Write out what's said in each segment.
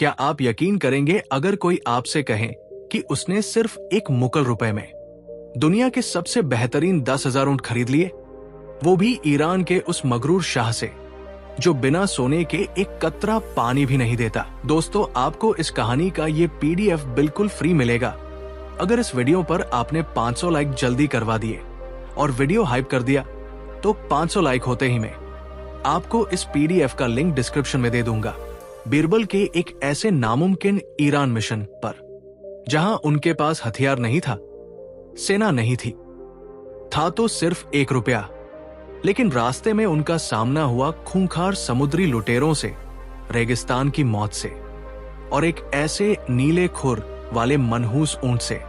क्या आप यकीन करेंगे अगर कोई आपसे कहे कि उसने सिर्फ 1 मुकल रुपए में दुनिया के सबसे बेहतरीन 10,000 ऊंट खरीद लिए, वो भी ईरान के उस मगरूर शाह से जो बिना सोने के एक कतरा पानी भी नहीं देता। दोस्तों, आपको इस कहानी का ये PDF बिल्कुल फ्री मिलेगा अगर इस वीडियो पर आपने 500 लाइक जल्दी करवा दिए और वीडियो हाइप कर दिया। तो 500 लाइक होते ही मैं आपको इस PDF का लिंक डिस्क्रिप्शन में दे दूंगा। बीरबल के एक ऐसे नामुमकिन ईरान मिशन पर जहां उनके पास हथियार नहीं था, सेना नहीं थी, था तो सिर्फ 1 रुपया, लेकिन रास्ते में उनका सामना हुआ खूंखार समुद्री लुटेरों से, रेगिस्तान की मौत से और एक ऐसे नीले खुर वाले मनहूस ऊंट से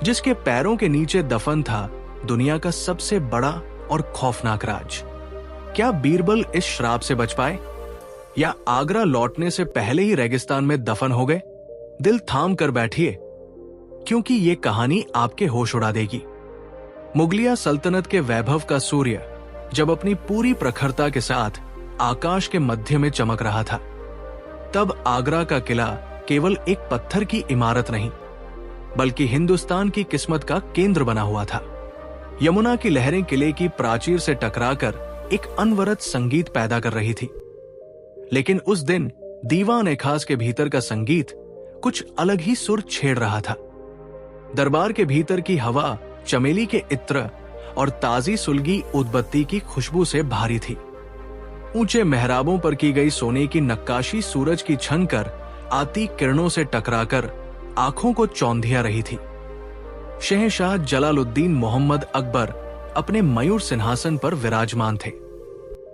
जिसके पैरों के नीचे दफन था दुनिया का सबसे बड़ा और खौफनाक राज। क्या बीरबल इस श्राप से बच पाए या आगरा लौटने से पहले ही रेगिस्तान में दफन हो गए? दिल थाम कर बैठिए, क्योंकि ये कहानी आपके होश उड़ा देगी। मुगलिया सल्तनत के वैभव का सूर्य जब अपनी पूरी प्रखरता के साथ आकाश के मध्य में चमक रहा था, तब आगरा का किला केवल एक पत्थर की इमारत नहीं, बल्कि हिंदुस्तान की किस्मत का केंद्र बना हुआ था। यमुना की लहरें किले की प्राचीर से टकराकर एक अनवरत संगीत पैदा कर रही थी। लेकिन उस दिन दीवान-ए-खास के भीतर का संगीत कुछ अलग ही सुर छेड़ रहा था। दरबार के भीतर की हवा चमेली के इत्र और ताजी सुलगी उदबत्ती की खुशबू से भारी थी। ऊंचे मेहराबों पर की गई सोने की नक्काशी सूरज की छनकर आती किरणों से टकराकर आंखों को चौंधिया रही थी। शहंशाह जलालुद्दीन मोहम्मद अकबर अपने मयूर सिंहासन पर विराजमान थे।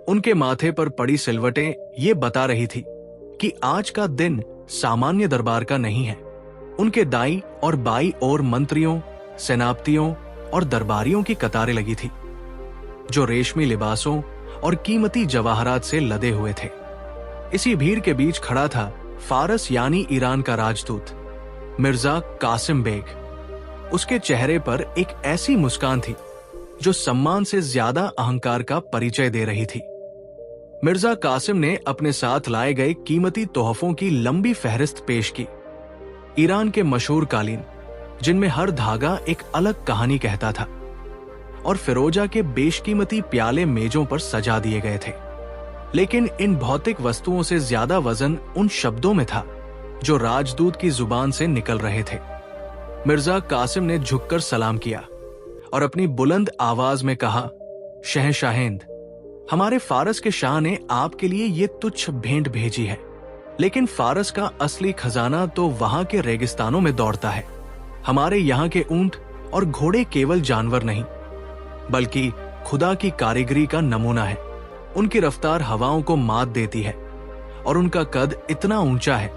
उनके माथे पर पड़ी सिलवटें ये बता रही थी कि आज का दिन सामान्य दरबार का नहीं है। उनके दाईं और बाईं ओर मंत्रियों, सेनापतियों और दरबारियों की कतारें लगी थी, जो रेशमी लिबासों और कीमती जवाहरात से लदे हुए थे। इसी भीड़ के बीच खड़ा था फारस यानी ईरान का राजदूत मिर्जा कासिम बेग। उसके चेहरे पर एक ऐसी मुस्कान थी जो सम्मान से ज्यादा अहंकार का परिचय दे रही थी। मिर्जा कासिम ने अपने साथ लाए गए कीमती तोहफों की लंबी फहरिस्त पेश की। ईरान के मशहूर कालीन, जिनमें हर धागा एक अलग कहानी कहता था, और फिरोजा के बेशकीमती प्याले मेजों पर सजा दिए गए थे। लेकिन इन भौतिक वस्तुओं से ज्यादा वजन उन शब्दों में था जो राजदूत की जुबान से निकल रहे थे। मिर्जा कासिम ने झुककर सलाम किया और अपनी बुलंद आवाज में कहा, शहंशाहेंद, हमारे फारस के शाह ने आपके लिए ये तुच्छ भेंट भेजी है, लेकिन फारस का असली खजाना तो वहां के रेगिस्तानों में दौड़ता है। हमारे यहाँ के ऊंट और घोड़े केवल जानवर नहीं, बल्कि खुदा की कारीगरी का नमूना है। उनकी रफ्तार हवाओं को मात देती है और उनका कद इतना ऊंचा है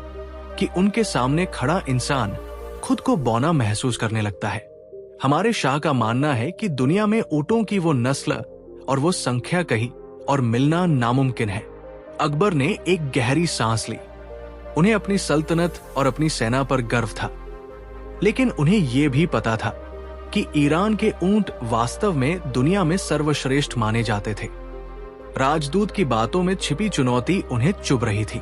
कि उनके सामने खड़ा इंसान खुद को बौना महसूस करने लगता है। हमारे शाह का मानना है कि दुनिया में ऊंटों की वो नस्ल और वो संख्या कही और मिलना नामुमकिन है। अकबर ने एक गहरी सांस ली। उन्हें अपनी सल्तनत और अपनी सेना पर गर्व था, लेकिन उन्हें यह भी पता था कि ईरान के ऊंट वास्तव में दुनिया में सर्वश्रेष्ठ माने जाते थे। राजदूत की बातों में छिपी चुनौती उन्हें चुभ रही थी।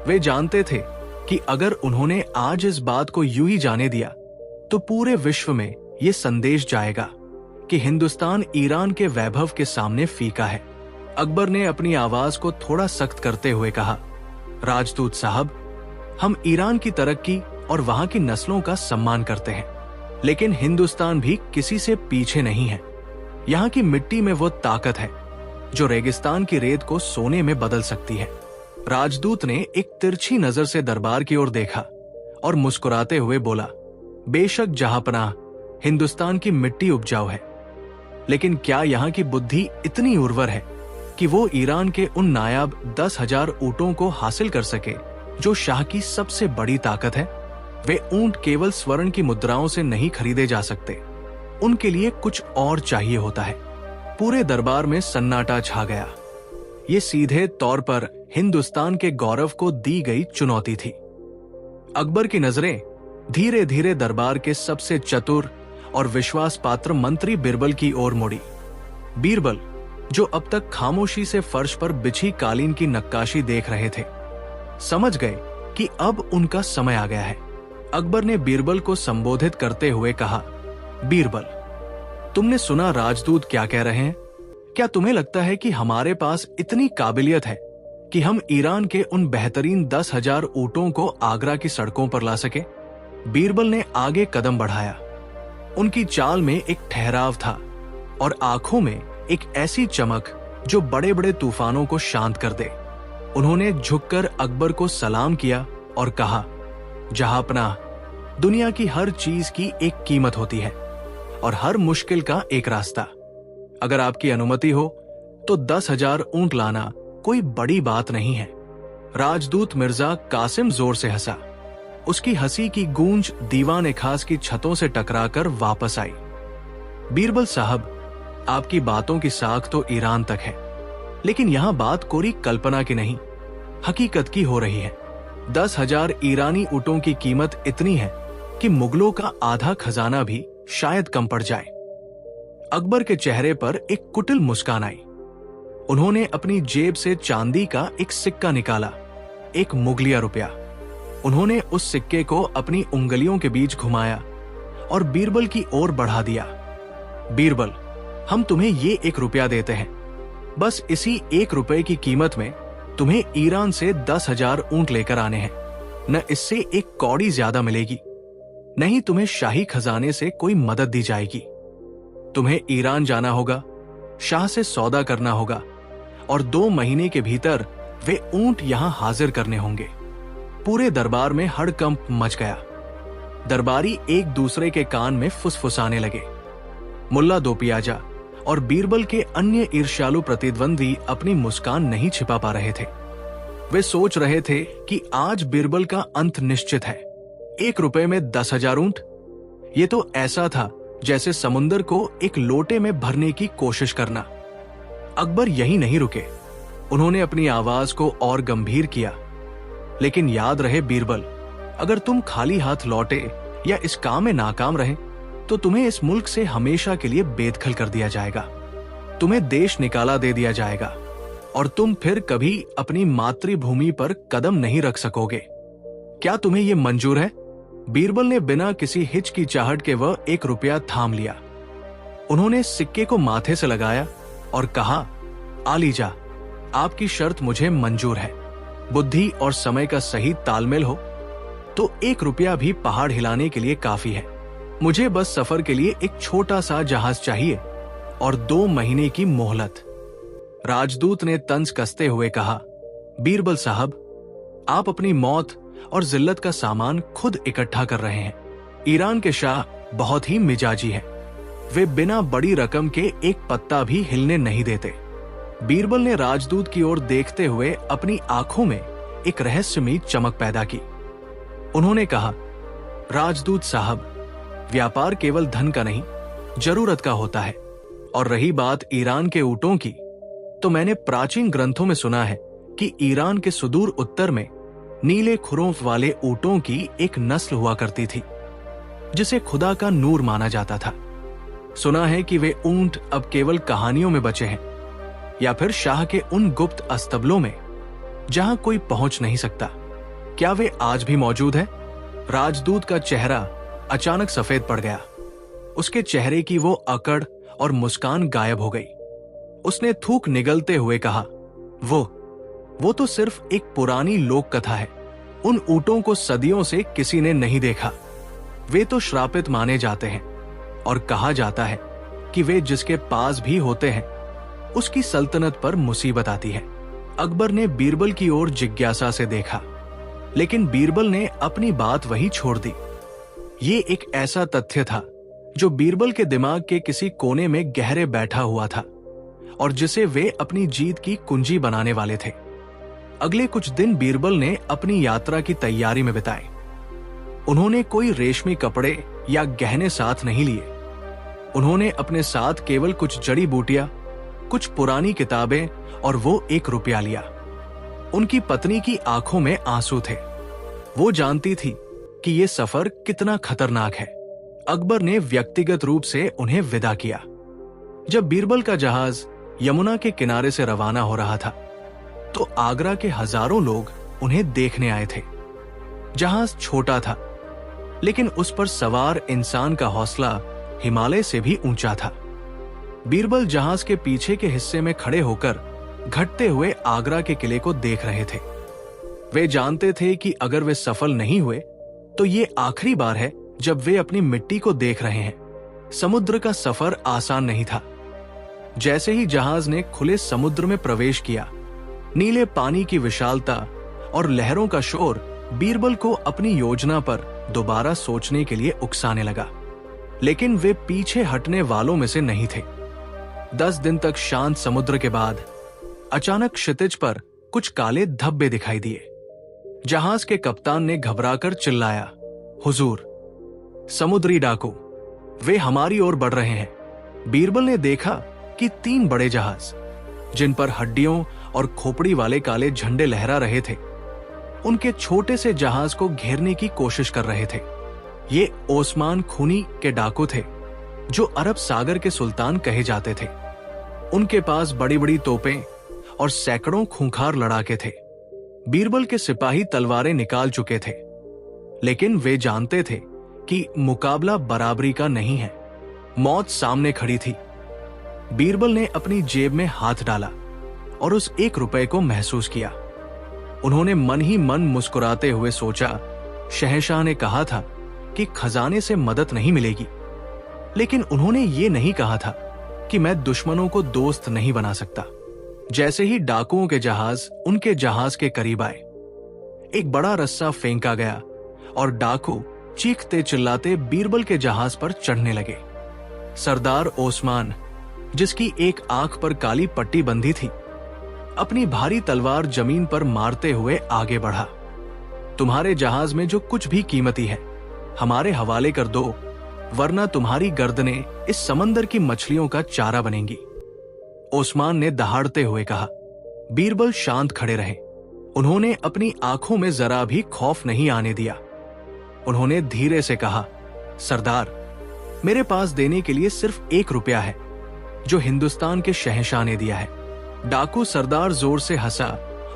वे जानते थे कि अगर उन्होंने आज इस बात को यूं ही जाने दिया तो पूरे विश्व में ये संदेश जाएगा कि हिंदुस्तान ईरान के वैभव के सामने फीका है। अकबर ने अपनी आवाज को थोड़ा सख्त करते हुए कहा, राजदूत साहब, हम ईरान की तरक्की और वहां की नस्लों का सम्मान करते हैं, लेकिन हिंदुस्तान भी किसी से पीछे नहीं है। यहाँ की मिट्टी में वो ताकत है जो रेगिस्तान की रेत को सोने में बदल सकती है। राजदूत ने एक तिरछी नजर से दरबार की ओर देखा और मुस्कुराते हुए बोला, बेशक जहांपनाह, हिंदुस्तान की मिट्टी उपजाऊ है, लेकिन क्या यहाँ की बुद्धि इतनी उर्वर है कि वो ईरान के उन नायाब 10,000 ऊंटों को हासिल कर सके जो शाह की सबसे बड़ी ताकत है? वे ऊंट केवल स्वर्ण की मुद्राओं से नहीं खरीदे जा सकते, उनके लिए कुछ और चाहिए होता है। पूरे दरबार में सन्नाटा छा गया। ये सीधे तौर पर हिंदुस्तान के गौरव को दी गई चुनौती थी। अकबर की नजरें धीरे धीरे दरबार के सबसे चतुर और विश्वास पात्र मंत्री बीरबल की ओर मुड़ी। बीरबल, जो अब तक खामोशी से फर्श पर बिछी कालीन की नक्काशी देख रहे थे, समझ गए कि अब उनका समय आ गया है। अकबर ने बीरबल को संबोधित करते हुए कहा, बीरबल, तुमने सुना राजदूत क्या कह रहे हैं? क्या तुम्हें लगता है कि हमारे पास इतनी काबिलियत है कि हम ईरान के उन बेहतरीन 10,000 ऊंटों को आगरा की सड़कों पर ला सके? बीरबल ने आगे कदम बढ़ाया। उनकी चाल में एक ठहराव था और आंखों में एक ऐसी चमक जो बड़े बड़े तूफानों को शांत कर दे। उन्होंने झुककर अकबर को सलाम किया और कहा, जहांपनाह, दुनिया की हर चीज की एक कीमत होती है और हर मुश्किल का एक रास्ता। अगर आपकी अनुमति हो तो 10,000 ऊंट लाना कोई बड़ी बात नहीं है। राजदूत मिर्जा कासिम जोर से हंसा। उसकी हंसी की गूंज दीवान खास की छतों से टकराकर वापस आई। बीरबल साहब, आपकी बातों की साख तो ईरान तक है, लेकिन यहां बात कोरी कल्पना की नहीं, हकीकत की हो रही है। 10,000 ईरानी ऊंटों की कीमत इतनी है कि मुगलों का आधा खजाना भी शायद कम पड़ जाए। अकबर के चेहरे पर एक कुटिल मुस्कान आई। उन्होंने अपनी जेब से चांदी का एक सिक्का निकाला, एक मुगलिया रुपया। उन्होंने उस सिक्के को अपनी उंगलियों के बीच घुमाया और बीरबल की ओर बढ़ा दिया। बीरबल, हम तुम्हें ये 1 रुपया देते हैं। बस इसी 1 रुपए की कीमत में तुम्हें ईरान से 10,000 ऊंट लेकर आने हैं। न इससे एक कौड़ी ज्यादा मिलेगी, नहीं तुम्हें शाही खजाने से कोई मदद दी जाएगी। तुम्हें ईरान जाना होगा, शाह से सौदा करना होगा और 2 महीने के भीतर वे ऊंट यहां हाजिर करने होंगे। पूरे दरबार में हड़कंप मच गया। दरबारी एक दूसरे के कान में फुसफुसाने लगे। मुल्ला दो पियाजा और बीरबल के अन्य ईर्ष्यालु प्रतिद्वंदी अपनी मुस्कान नहीं छिपा पा रहे थे। वे सोच रहे थे कि आज बीरबल का अंत निश्चित है। 1 रुपए में 10,000 ऊंट, ये तो ऐसा था जैसे समुंदर को एक लोटे में भरने की कोशिश करना। अकबर यही नहीं रुके। उन्होंने अपनी आवाज को और गंभीर किया, लेकिन याद रहे बीरबल, अगर तुम खाली हाथ लौटे या इस काम में नाकाम रहे तो तुम्हें इस मुल्क से हमेशा के लिए बेदखल कर दिया जाएगा। तुम्हें देश निकाला दे दिया जाएगा और तुम फिर कभी अपनी मातृभूमि पर कदम नहीं रख सकोगे। क्या तुम्हें यह मंजूर है? बीरबल ने बिना किसी हिचकिचाहट के वह 1 रुपया थाम लिया। उन्होंने सिक्के को माथे से लगाया और कहा, आलीजा, आपकी शर्त मुझे मंजूर है। बुद्धि और समय का सही तालमेल हो तो 1 रुपया भी पहाड़ हिलाने के लिए काफी है। मुझे बस सफर के लिए एक छोटा सा जहाज चाहिए और 2 महीने की मोहलत। राजदूत ने तंज कसते हुए कहा, बीरबल साहब, आप अपनी मौत और जिल्लत का सामान खुद इकट्ठा कर रहे हैं। ईरान के शाह बहुत ही मिजाजी हैं। वे बिना बड़ी रकम के एक पत्ता भी हिलने नहीं देते। बीरबल ने राजदूत की ओर देखते हुए अपनी आंखों में एक रहस्यमयी चमक पैदा की। उन्होंने कहा, राजदूत साहब, व्यापार केवल धन का नहीं, जरूरत का होता है। और रही बात ईरान के ऊंटों की, तो मैंने प्राचीन ग्रंथों में सुना है कि ईरान के सुदूर उत्तर में नीले खुरों वाले ऊंटों की एक नस्ल हुआ करती थी जिसे खुदा का नूर माना जाता था। सुना है कि वे ऊंट अब केवल कहानियों में बचे हैं या फिर शाह के उन गुप्त अस्तबलों में जहां कोई पहुंच नहीं सकता। क्या वे आज भी मौजूद है? राजदूत का चेहरा अचानक सफेद पड़ गया। उसके चेहरे की वो अकड़ और मुस्कान गायब हो गई। उसने थूक निगलते हुए कहा, वो तो सिर्फ एक पुरानी लोक कथा है। उन ऊंटों को सदियों से किसी ने नहीं देखा। वे तो श्रापित माने जाते हैं और कहा जाता है कि वे जिसके पास भी होते हैं उसकी सल्तनत पर मुसीबत आती है। अकबर ने बीरबल की ओर जिज्ञासा से देखा, लेकिन बीरबल ने अपनी बात वहीं छोड़ दी। ये एक ऐसा तथ्य था जो बीरबल के दिमाग के किसी कोने में गहरे बैठा हुआ था और जिसे वे अपनी जीत की कुंजी बनाने वाले थे। अगले कुछ दिन बीरबल ने अपनी यात्रा की तैयारी में बिताए। उन्होंने कोई रेशमी कपड़े या गहने साथ नहीं लिए। उन्होंने अपने साथ केवल कुछ जड़ी बूटियां, कुछ पुरानी किताबें और वो 1 रुपया लिया। उनकी पत्नी की आंखों में आंसू थे। वो जानती थी कि ये सफर कितना खतरनाक है। अकबर ने व्यक्तिगत रूप से उन्हें विदा किया। जब बीरबल का जहाज यमुना के किनारे से रवाना हो रहा था तो आगरा के हजारों लोग उन्हें देखने आए थे। जहाज छोटा था, लेकिन उस पर सवार इंसान का हौसला हिमालय से भी ऊंचा था। बीरबल जहाज के पीछे के हिस्से में खड़े होकर घटते हुए आगरा के किले को देख रहे थे। वे जानते थे कि अगर वे सफल नहीं हुए तो ये आखिरी बार है जब वे अपनी मिट्टी को देख रहे हैं। समुद्र का सफर आसान नहीं था। जैसे ही जहाज ने खुले समुद्र में प्रवेश किया, नीले पानी की विशालता और लहरों का शोर बीरबल को अपनी योजना पर दोबारा सोचने के लिए उकसाने लगा। लेकिन वे पीछे हटने वालों में से नहीं थे। 10 दिन तक शांत समुद्र के बाद अचानक क्षितिज पर कुछ काले धब्बे दिखाई दिए। जहाज के कप्तान ने घबराकर चिल्लाया, हुजूर, समुद्री डाकू, वे हमारी ओर बढ़ रहे हैं। बीरबल ने देखा कि 3 बड़े जहाज, जिन पर हड्डियों और खोपड़ी वाले काले झंडे लहरा रहे थे, उनके छोटे से जहाज को घेरने की कोशिश कर रहे थे। ये ओस्मान खूनी के डाकू थे, जो अरब सागर के सुल्तान कहे जाते थे। उनके पास बड़ी बड़ी तोपें और सैकड़ों खूंखार लड़ाके थे। बीरबल के सिपाही तलवारें निकाल चुके थे, लेकिन वे जानते थे कि मुकाबला बराबरी का नहीं है। मौत सामने खड़ी थी। बीरबल ने अपनी जेब में हाथ डाला और उस 1 रुपए को महसूस किया। उन्होंने मन ही मन मुस्कुराते हुए सोचा, शहंशाह ने कहा था कि खजाने से मदद नहीं मिलेगी, लेकिन उन्होंने ये नहीं कहा था कि मैं दुश्मनों को दोस्त नहीं बना सकता। जैसे ही डाकुओं के जहाज उनके जहाज के करीब आए, एक बड़ा रस्सा फेंका गया और डाकू चीखते चिल्लाते बीरबल के जहाज पर चढ़ने लगे। सरदार ओस्मान, जिसकी एक आंख पर काली पट्टी बंधी थी, अपनी भारी तलवार जमीन पर मारते हुए आगे बढ़ा। तुम्हारे जहाज में जो कुछ भी कीमती है हमारे हवाले कर दो, वरना तुम्हारी गर्दनें इस समंदर की मछलियों का चारा बनेंगी। ओस्मान ने दहाड़ते हुए कहा। बीरबल शांत खड़े रहे। उन्होंने अपनी आंखों में जरा भी खौफ नहीं आने दिया। उन्होंने धीरे से कहा, सरदार, मेरे पास देने के लिए सिर्फ 1 रुपया है, जो हिंदुस्तान के शहंशाह ने दिया है। डाकू सरदार जोर से हंसा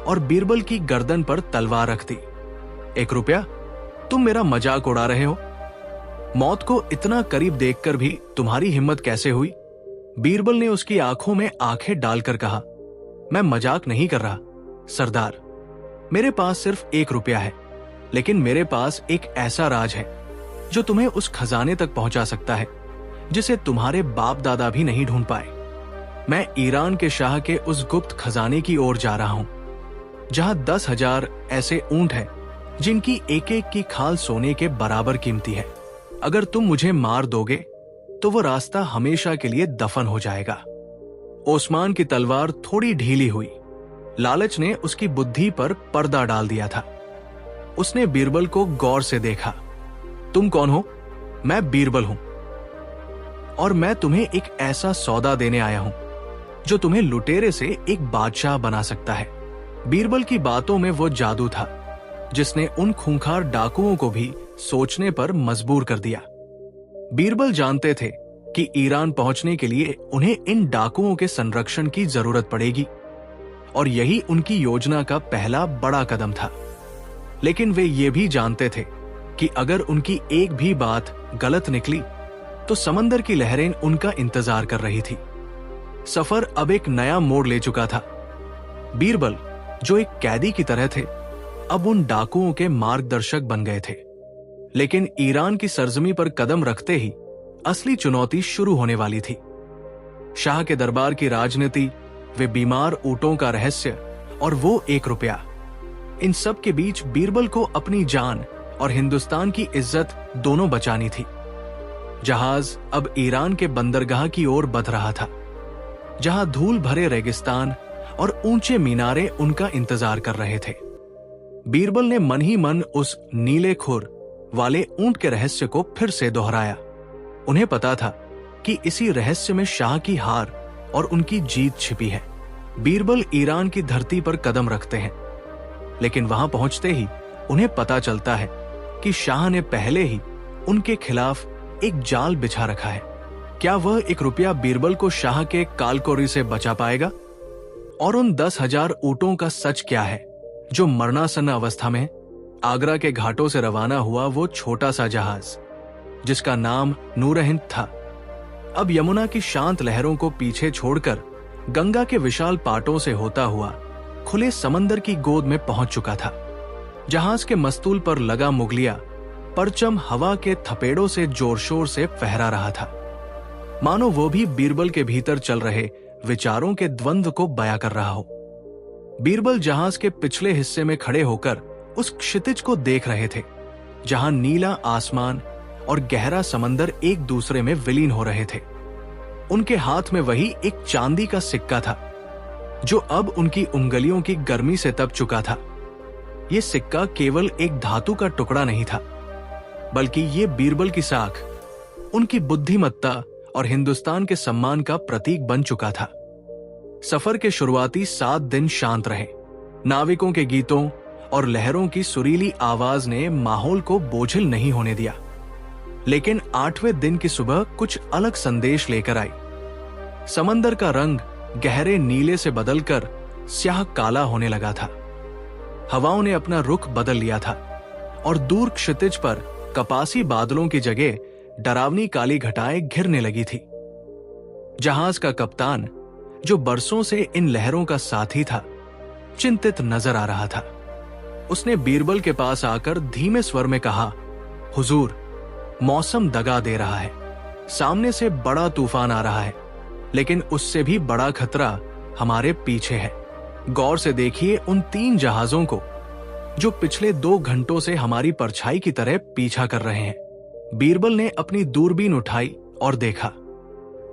और बीरबल की गर्दन पर तलवार रख दी। 1 रुपया? तुम मेरा मजाक उड़ा रहे हो? मौत को इतना करीब देखकर भी तुम्हारी हिम्मत कैसे हुई? बीरबल ने उसकी आंखों में आंखें डालकर कहा, मैं मजाक नहीं कर रहा सरदार। मेरे पास सिर्फ 1 रुपया है, लेकिन मेरे पास एक ऐसा राज है जो तुम्हें उस खजाने तक पहुंचा सकता है जिसे तुम्हारे बाप दादा भी नहीं ढूंढ पाए। मैं ईरान के शाह के उस गुप्त खजाने की ओर जा रहा हूं, जहां 10,000 ऐसे ऊंट हैं जिनकी एक एक की खाल सोने के बराबर कीमती है। अगर तुम मुझे मार दोगे तो वो रास्ता हमेशा के लिए दफन हो जाएगा। ओस्मान की तलवार थोड़ी ढीली हुई। लालच ने उसकी बुद्धि पर पर्दा डाल दिया था। उसने बीरबल को गौर से देखा। तुम कौन हो? मैं बीरबल हूं, और मैं तुम्हें एक ऐसा सौदा देने आया हूं जो तुम्हें लुटेरे से एक बादशाह बना सकता है। बीरबल की बातों में वो जादू था जिसने उन खूंखार डाकुओं को भी सोचने पर मजबूर कर दिया। बीरबल जानते थे कि ईरान पहुंचने के लिए उन्हें इन डाकुओं के संरक्षण की जरूरत पड़ेगी, और यही उनकी योजना का पहला बड़ा कदम था। लेकिन वे ये भी जानते थे कि अगर उनकी एक भी बात गलत निकली तो समंदर की लहरें उनका इंतजार कर रही थी। सफर अब एक नया मोड़ ले चुका था। बीरबल, जो एक कैदी की तरह थे, अब उन डाकुओं के मार्गदर्शक बन गए थे। लेकिन ईरान की सरजमी पर कदम रखते ही असली चुनौती शुरू होने वाली थी। शाह के दरबार की राजनीति, वे बीमार ऊंटों का रहस्य और वो 1 रुपया, इन सब के बीच बीरबल को अपनी जान और हिंदुस्तान की इज्जत दोनों बचानी थी। जहाज अब ईरान के बंदरगाह की ओर बढ़ रहा था, जहां धूल भरे रेगिस्तान और ऊंचे मीनारे उनका इंतजार कर रहे थे। बीरबल ने मन ही मन उस नीले खुर वाले ऊंट के रहस्य को फिर से दोहराया। उन्हें पता था कि इसी रहस्य में शाह की हार और उनकी जीत छिपी है। बीरबल ईरान की धरती पर कदम रखते हैं, लेकिन वहां पहुंचते ही उन्हें पता चलता है कि शाह ने पहले ही उनके खिलाफ एक जाल बिछा रखा है। क्या वह 1 रुपया बीरबल को शाह के कालकोरी से बचा पाएगा? और उन 10,000 ऊंटों का सच क्या है जो मरणासन्न अवस्था में है? आगरा के घाटों से रवाना हुआ वो छोटा सा जहाज जिसका नाम नूर-ए-हिंद था, अब यमुना की शांत लहरों को पीछे छोड़कर गंगा के विशाल पाटों से होता हुआ खुले समंदर की गोद में पहुंच चुका था। जहाज के मस्तूल पर लगा मुगलिया परचम हवा के थपेड़ों से जोर शोर से फहरा रहा था, मानो वो भी बीरबल के भीतर चल रहे विचारों के द्वंद्व को बयां कर रहा हो। बीरबल जहाज के पिछले हिस्से में खड़े होकर उस क्षितिज को देख रहे थे जहां नीला आसमान और गहरा समंदर एक दूसरे में विलीन हो रहे थे। उनके हाथ में वही एक चांदी का सिक्का था जो अब उनकी उंगलियों की गर्मी से तप चुका था। यह सिक्का केवल एक धातु का टुकड़ा नहीं था, बल्कि ये बीरबल की साख, उनकी बुद्धिमत्ता और हिंदुस्तान के सम्मान का प्रतीक बन चुका था। सफर के शुरुआती 7 दिन शांत रहे। नाविकों के गीतों और लहरों की सुरीली आवाज ने माहौल को बोझिल नहीं होने दिया, लेकिन 8वें दिन की सुबह कुछ अलग संदेश लेकर आई। समंदर का रंग गहरे नीले से बदलकर स्याह काला होने लगा था। हवाओं ने अपना रुख बदल लिया था और दूर क्षितिज पर कपासी बादलों की जगह डरावनी काली घटाएं घिरने लगी थी। जहाज का कप्तान, जो बरसों से इन लहरों का साथी था, चिंतित नजर आ रहा था। उसने बीरबल के पास आकर धीमे स्वर में कहा, हुजूर, मौसम दगा दे रहा है। सामने से बड़ा तूफान आ रहा है, लेकिन उससे भी बड़ा खतरा हमारे पीछे है। गौर से देखिए उन 3 जहाजों को जो पिछले 2 घंटों से हमारी परछाई की तरह पीछा कर रहे हैं। बीरबल ने अपनी दूरबीन उठाई और देखा।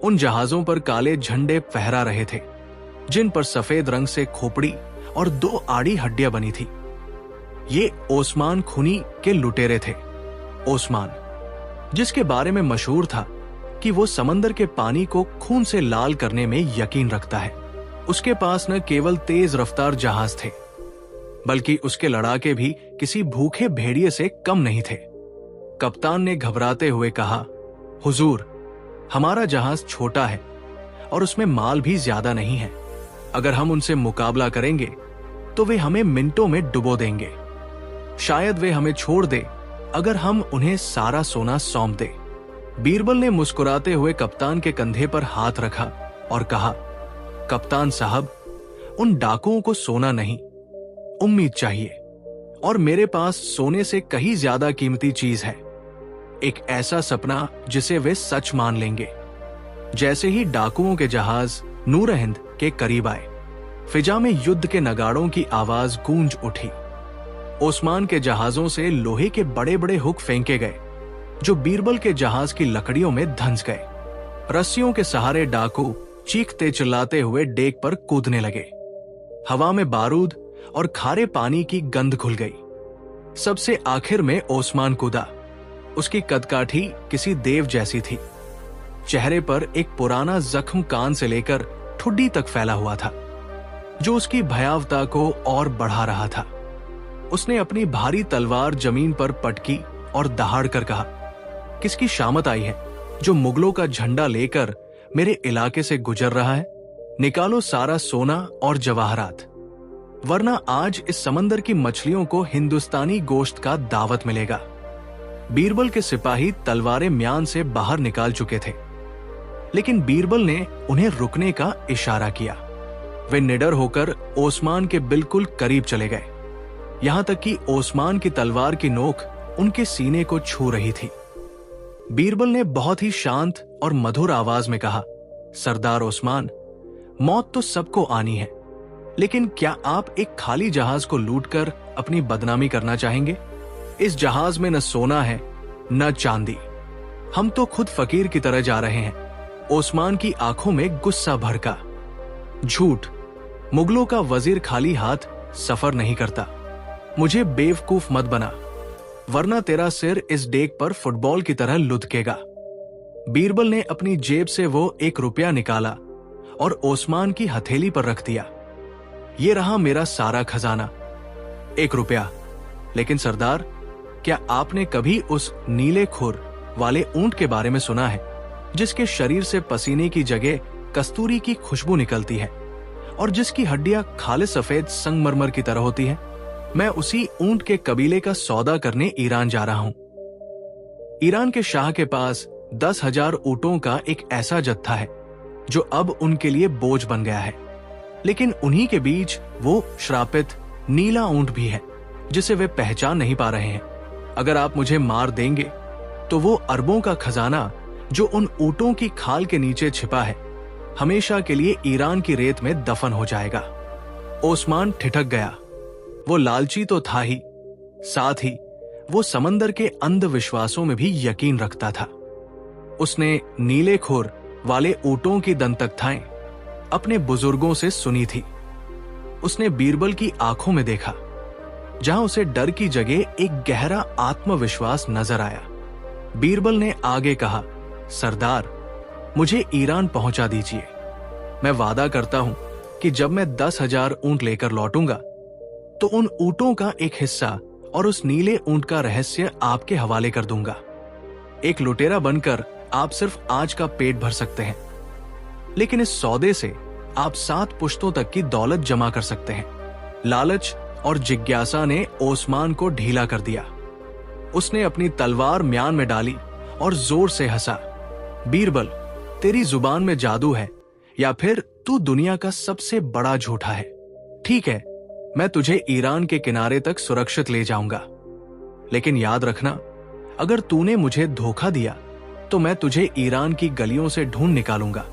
उन जहाजों पर काले झंडे फहरा रहे थे, जिन पर सफेद रंग से खोपड़ी और 2 आड़ी हड्डियां बनी थी। ये ओस्मान खुनी के लुटेरे थे। ओस्मान, जिसके बारे में मशहूर था कि वो समंदर के पानी को खून से लाल करने में यकीन रखता है। उसके पास न केवल तेज रफ्तार जहाज थे, बल्कि उसके लड़ाके भी किसी भूखे भेड़िए से कम नहीं थे। कप्तान ने घबराते हुए कहा, हुजूर, हमारा जहाज छोटा है और उसमें माल भी ज्यादा नहीं है। अगर हम उनसे मुकाबला करेंगे तो वे हमें मिनटों में डुबो देंगे। शायद वे हमें छोड़ दे अगर हम उन्हें सारा सोना सौंप दे। बीरबल ने मुस्कुराते हुए कप्तान के कंधे पर हाथ रखा और कहा, कप्तान साहब, उन डाकुओं को सोना नहीं, उम्मीद चाहिए, और मेरे पास सोने से कहीं ज्यादा कीमती चीज है, एक ऐसा सपना जिसे वे सच मान लेंगे। जैसे ही डाकुओं के जहाज नूर-ए-हिंद के करीब आए, फिजा में युद्ध के नगाड़ों की आवाज गूंज उठी। ओस्मान के जहाजों से लोहे के बड़े बड़े हुक फेंके गए, जो बीरबल के जहाज की लकड़ियों में धंस गए। रस्सियों के सहारे डाकू चीखते चिल्लाते हुए डेक पर कूदने लगे। हवा में बारूद और खारे पानी की गंध घुल गई। सबसे आखिर में ओस्मान कूदा। उसकी कदकाठी किसी देव जैसी थी। चेहरे पर एक पुराना जख्म कान से लेकर ठुड्डी तक फैला हुआ था, जो उसकी भयावता को और बढ़ा रहा था। उसने अपनी भारी तलवार जमीन पर पटकी और दहाड़ कर कहा, किसकी शामत आई है जो मुगलों का झंडा लेकर मेरे इलाके से गुजर रहा है? निकालो सारा सोना और जवाहरात, वरना आज इस समंदर की मछलियों को हिंदुस्तानी गोश्त का दावत मिलेगा। बीरबल के सिपाही तलवारें म्यान से बाहर निकाल चुके थे, लेकिन बीरबल ने उन्हें रुकने का इशारा किया। वे निडर होकर ओस्मान के बिल्कुल करीब चले गए, यहां तक कि ओस्मान की तलवार की नोक उनके सीने को छू रही थी। बीरबल ने बहुत ही शांत और मधुर आवाज में कहा, सरदार ओस्मान, मौत तो सबको आनी है, लेकिन क्या आप एक खाली जहाज को लूटकर अपनी बदनामी करना चाहेंगे? इस जहाज में न सोना है न चांदी। हम तो खुद फकीर की तरह जा रहे हैं। ओस्मान की आंखों में गुस्सा भड़का। झूठ, मुगलों का वजीर खाली हाथ सफर नहीं करता। मुझे बेवकूफ मत बना, वरना तेरा सिर इस डेक पर फुटबॉल की तरह लुढ़केगा। बीरबल ने अपनी जेब से वो 1 रुपया निकाला और ओस्मान की हथेली पर रख दिया। ये रहा मेरा सारा खजाना, 1 रुपया। लेकिन सरदार, क्या आपने कभी उस नीले खुर वाले ऊंट के बारे में सुना है, जिसके शरीर से पसीने की जगह कस्तूरी की खुशबू निकलती है और जिसकी हड्डियां खाले सफेद संगमरमर की तरह होती हैं? मैं उसी ऊंट के कबीले का सौदा करने ईरान जा रहा हूं। ईरान के शाह के पास 10,000 ऊंटों का एक ऐसा जत्था है जो अब उनके लिए बोझ बन गया है, लेकिन उन्हीं के बीच वो श्रापित नीला ऊंट भी है जिसे वे पहचान नहीं पा रहे हैं। अगर आप मुझे मार देंगे तो वो अरबों का खजाना जो उन ऊंटों की खाल के नीचे छिपा है हमेशा के लिए ईरान की रेत में दफन हो जाएगा। ओस्मान ठिठक गया। वो लालची तो था ही, साथ ही वो समंदर के अंधविश्वासों में भी यकीन रखता था। उसने नीले खोर वाले ऊंटों की दंतकथाएं अपने बुजुर्गों से सुनी थी। उसने बीरबल की आंखों में देखा, जहां उसे डर की जगह एक गहरा आत्मविश्वास नजर आया। बीरबल ने आगे कहा, सरदार, मुझे ईरान पहुंचा दीजिए। मैं वादा करता हूं कि जब मैं 10,000 ऊंट लेकर लौटूंगा तो उन ऊंटों का एक हिस्सा और उस नीले ऊंट का रहस्य आपके हवाले कर दूंगा। एक लुटेरा बनकर आप सिर्फ आज का पेट भर सकते हैं, लेकिन इस सौदे से आप 7 पुश्तों तक की दौलत जमा कर सकते हैं। लालच और जिज्ञासा ने ओस्मान को ढीला कर दिया। उसने अपनी तलवार म्यान में डाली और जोर से हंसा। बीरबल, तेरी जुबान में जादू है या फिर तू दुनिया का सबसे बड़ा झूठा है। ठीक है, मैं तुझे ईरान के किनारे तक सुरक्षित ले जाऊंगा, लेकिन याद रखना, अगर तूने मुझे धोखा दिया तो मैं तुझे ईरान की गलियों से ढूंढ निकालूंगा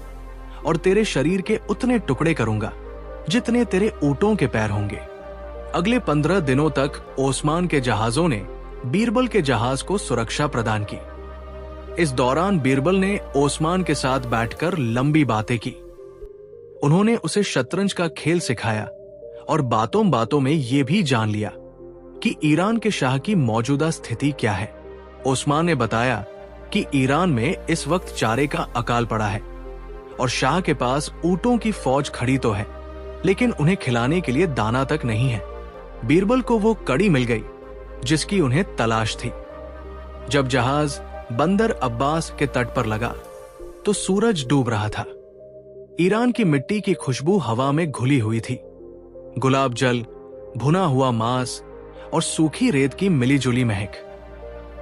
और तेरे शरीर के उतने टुकड़े करूंगा जितने तेरे ऊंटों के पैर होंगे। अगले 15 दिनों तक ओस्मान के जहाजों ने बीरबल के जहाज को सुरक्षा प्रदान की। इस दौरान बीरबल ने ओस्मान के साथ बैठकर लंबी बातें की। उन्होंने उसे शतरंज का खेल सिखाया और बातों बातों में यह भी जान लिया कि ईरान के शाह की मौजूदा स्थिति क्या है। ओस्मान ने बताया कि ईरान में इस वक्त चारे का अकाल पड़ा है और शाह के पास ऊंटों की फौज खड़ी तो है, लेकिन उन्हें खिलाने के लिए दाना तक नहीं है। बीरबल को वो कड़ी मिल गई जिसकी उन्हें तलाश थी। जब जहाज बंदर अब्बास के तट पर लगा तो सूरज डूब रहा था। ईरान की मिट्टी की खुशबू हवा में घुली हुई थी। गुलाब जल, भुना हुआ मांस और सूखी रेत की मिलीजुली महक।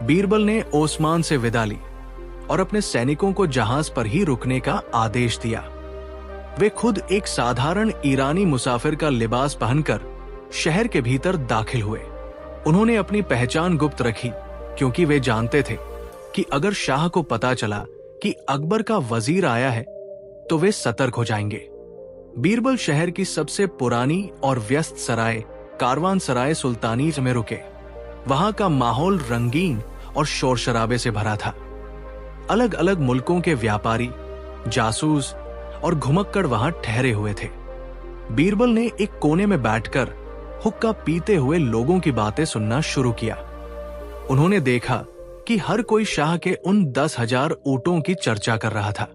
बीरबल ने ओस्मान से विदा ली और अपने सैनिकों को जहाज पर ही रुकने का आदेश दिया। वे खुद एक साधारण ईरानी मुसाफिर का लिबास पहनकर शहर के भीतर दाखिल हुए। उन्होंने अपनी पहचान गुप्त रखी क्योंकि वे जानते थे कि अगर शाह को पता चला कि अकबर का वजीर आया है तो वे सतर्क हो जाएंगे। बीरबल शहर की सबसे पुरानी और व्यस्त सराय कारवान सराय सुल्तानी में रुके। वहां का माहौल रंगीन और शोर शराबे से भरा था। अलग अलग मुल्कों के व्यापारी, जासूस और घुमक्कड़ वहां ठहरे हुए थे। बीरबल ने एक कोने में बैठकर हुक्का पीते हुए लोगों की बातें सुनना शुरू किया। उन्होंने देखा कि हर कोई शाह के उन 10,000 ऊंटों की चर्चा कर रहा था।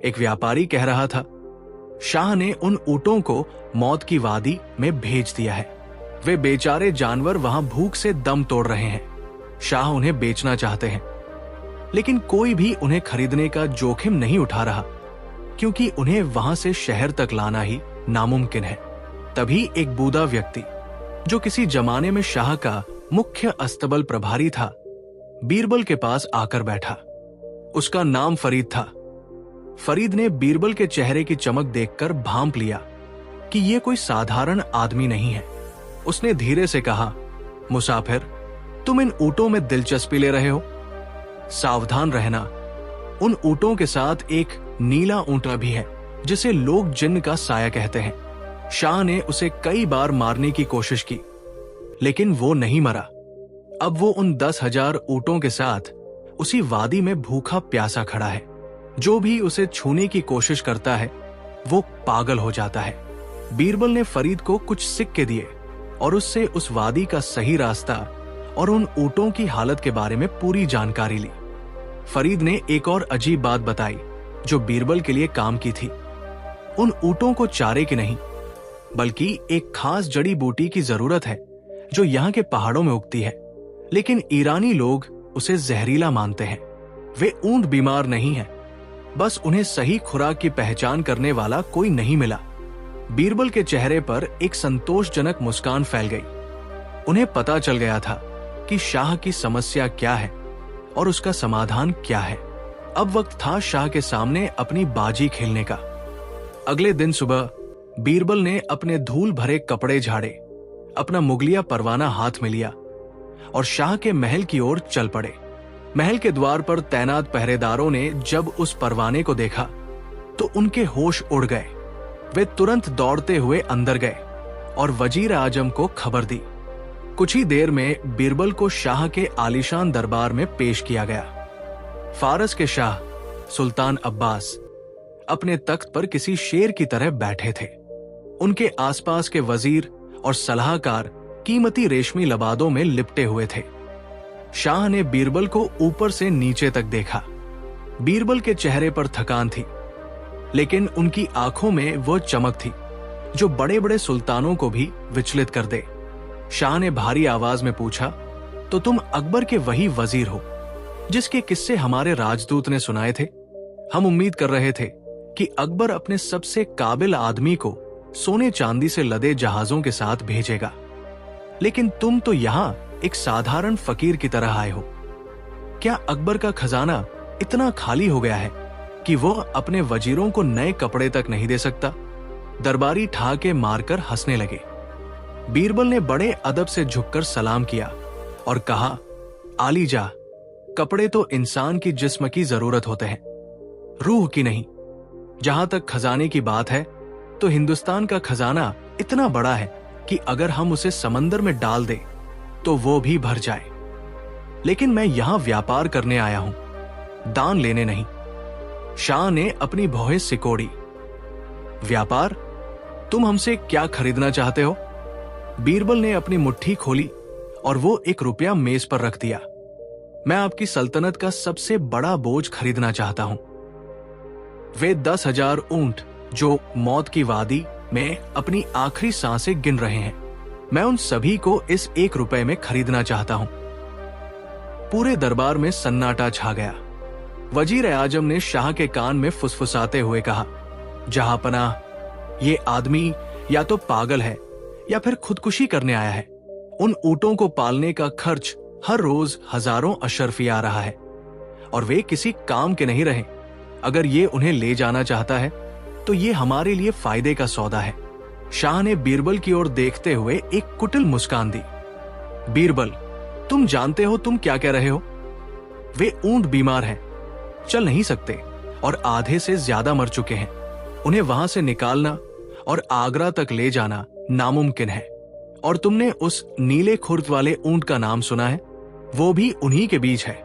एक व्यापारी कह रहा था, शाह ने उन ऊंटों को मौत की वादी में भेज दिया है। वे बेचारे जानवर वहां भूख से दम तोड़ रहे हैं। शाह उन्हें बेचना चाहते हैं, लेकिन कोई भी उन्हें खरीदने का जोखिम नहीं उठा रहा क्योंकि उन्हें वहां से शहर तक लाना ही नामुमकिन है। तभी एक बूढ़ा व्यक्ति, जो किसी जमाने में शाह का मुख्य अस्तबल प्रभारी था, बीरबल के पास आकर बैठा। उसका नाम फरीद था। फरीद ने बीरबल के चेहरे की चमक देखकर भांप लिया कि यह कोई साधारण आदमी नहीं है। उसने धीरे से कहा, मुसाफिर, तुम इन ऊंटों में दिलचस्पी ले रहे हो? सावधान रहना, उन ऊंटों के साथ एक नीला ऊंट भी है जिसे लोग जिन्न का साया कहते हैं। शाह ने उसे कई बार मारने की कोशिश की, लेकिन वो नहीं मरा। अब वो उन 10,000 ऊंटों के साथ उसी वादी में भूखा प्यासा खड़ा है। जो भी उसे छूने की कोशिश करता है वो पागल हो जाता है। बीरबल ने फरीद को कुछ सिक्के दिए और उससे उस वादी का सही रास्ता और उन ऊंटों की हालत के बारे में पूरी जानकारी ली। फरीद ने एक और अजीब बात बताई जो बीरबल के लिए काम की थी। उन ऊंटों को चारे की नहीं, बल्कि एक खास जड़ी बूटी की जरूरत है जो यहाँ के पहाड़ों में उगती है, लेकिन ईरानी लोग उसे जहरीला मानते हैं। वे ऊंट बीमार नहीं हैं, बस उन्हें सही खुराक की पहचान करने वाला कोई नहीं मिला। बीरबल के चेहरे पर एक संतोषजनक मुस्कान फैल गई। उन्हें पता चल गया था कि शाह की समस्या क्या है और उसका समाधान क्या है। अब वक्त था शाह के सामने अपनी बाजी खेलने का। अगले दिन सुबह बीरबल ने अपने धूल भरे कपड़े झाड़े, अपना मुगलिया परवाना हाथ में लिया और शाह के महल की ओर चल पड़े। महल के द्वार पर तैनात पहरेदारों ने जब उस परवाने को देखा तो उनके होश उड़ गए। वे तुरंत दौड़ते हुए अंदर गए और वजीर आजम को खबर दी। कुछ ही देर में बीरबल को शाह के आलीशान दरबार में पेश किया गया। फारस के शाह सुल्तान अब्बास अपने तख्त पर किसी शेर की तरह बैठे थे। उनके आसपास के वजीर और सलाहकार कीमती रेशमी लबादों में लिपटे हुए थे। शाह ने बीरबल को ऊपर से नीचे तक देखा। बीरबल के चेहरे पर थकान थी, लेकिन उनकी आंखों में वो चमक थी जो बड़े बड़े सुल्तानों को भी विचलित कर दे। शाह ने भारी आवाज में पूछा, तो तुम अकबर के वही वजीर हो जिसके किस्से हमारे राजदूत ने सुनाए थे? हम उम्मीद कर रहे थे कि अकबर अपने सबसे काबिल आदमी को सोने चांदी से लदे जहाजों के साथ भेजेगा, लेकिन तुम तो यहां एक साधारण फकीर की तरह आए हो। क्या अकबर का खजाना इतना खाली हो गया है कि वो अपने वजीरों को नए कपड़े तक नहीं दे सकता? दरबारी ठाके मारकर हंसने लगे। बीरबल ने बड़े अदब से झुककर सलाम किया और कहा, आलीजा, कपड़े तो इंसान की जिस्म की जरूरत होते हैं, रूह की नहीं। जहां तक खजाने की बात है तो हिंदुस्तान का खजाना इतना बड़ा है कि अगर हम उसे समंदर में डाल दें तो वो भी भर जाए। लेकिन मैं यहां व्यापार करने आया हूं, दान लेने नहीं। शाह ने अपनी भौहें सिकोड़ी। व्यापार? तुम हमसे क्या खरीदना चाहते हो? बीरबल ने अपनी मुट्ठी खोली और वो 1 रुपया मेज पर रख दिया। मैं आपकी सल्तनत का सबसे बड़ा बोझ खरीदना चाहता हूं। वे 10,000 ऊंट जो मौत की वादी में अपनी आखिरी सांसें गिन रहे हैं, मैं उन सभी को इस 1 रुपए में खरीदना चाहता हूं। पूरे दरबार में सन्नाटा छा गया। वजीर आजम ने शाह के कान में फुसफुसाते हुए कहा, जहांपनाह, ये आदमी या तो पागल है या फिर खुदकुशी करने आया है। उन ऊंटों को पालने का खर्च हर रोज हजारों अशर्फी आ रहा है और वे किसी काम के नहीं रहे। अगर ये उन्हें ले जाना चाहता है तो ये हमारे लिए फायदे का सौदा है। शाह ने बीरबल की ओर देखते हुए एक कुटिल मुस्कान दी। बीरबल, तुम जानते हो तुम क्या कह रहे हो? वे ऊंट बीमार हैं, चल नहीं सकते और आधे से ज्यादा मर चुके हैं। उन्हें वहां से निकालना और आगरा तक ले जाना नामुमकिन है। और तुमने उस नीले खुर्द वाले ऊंट का नाम सुना है? वो भी उन्हीं के बीच है।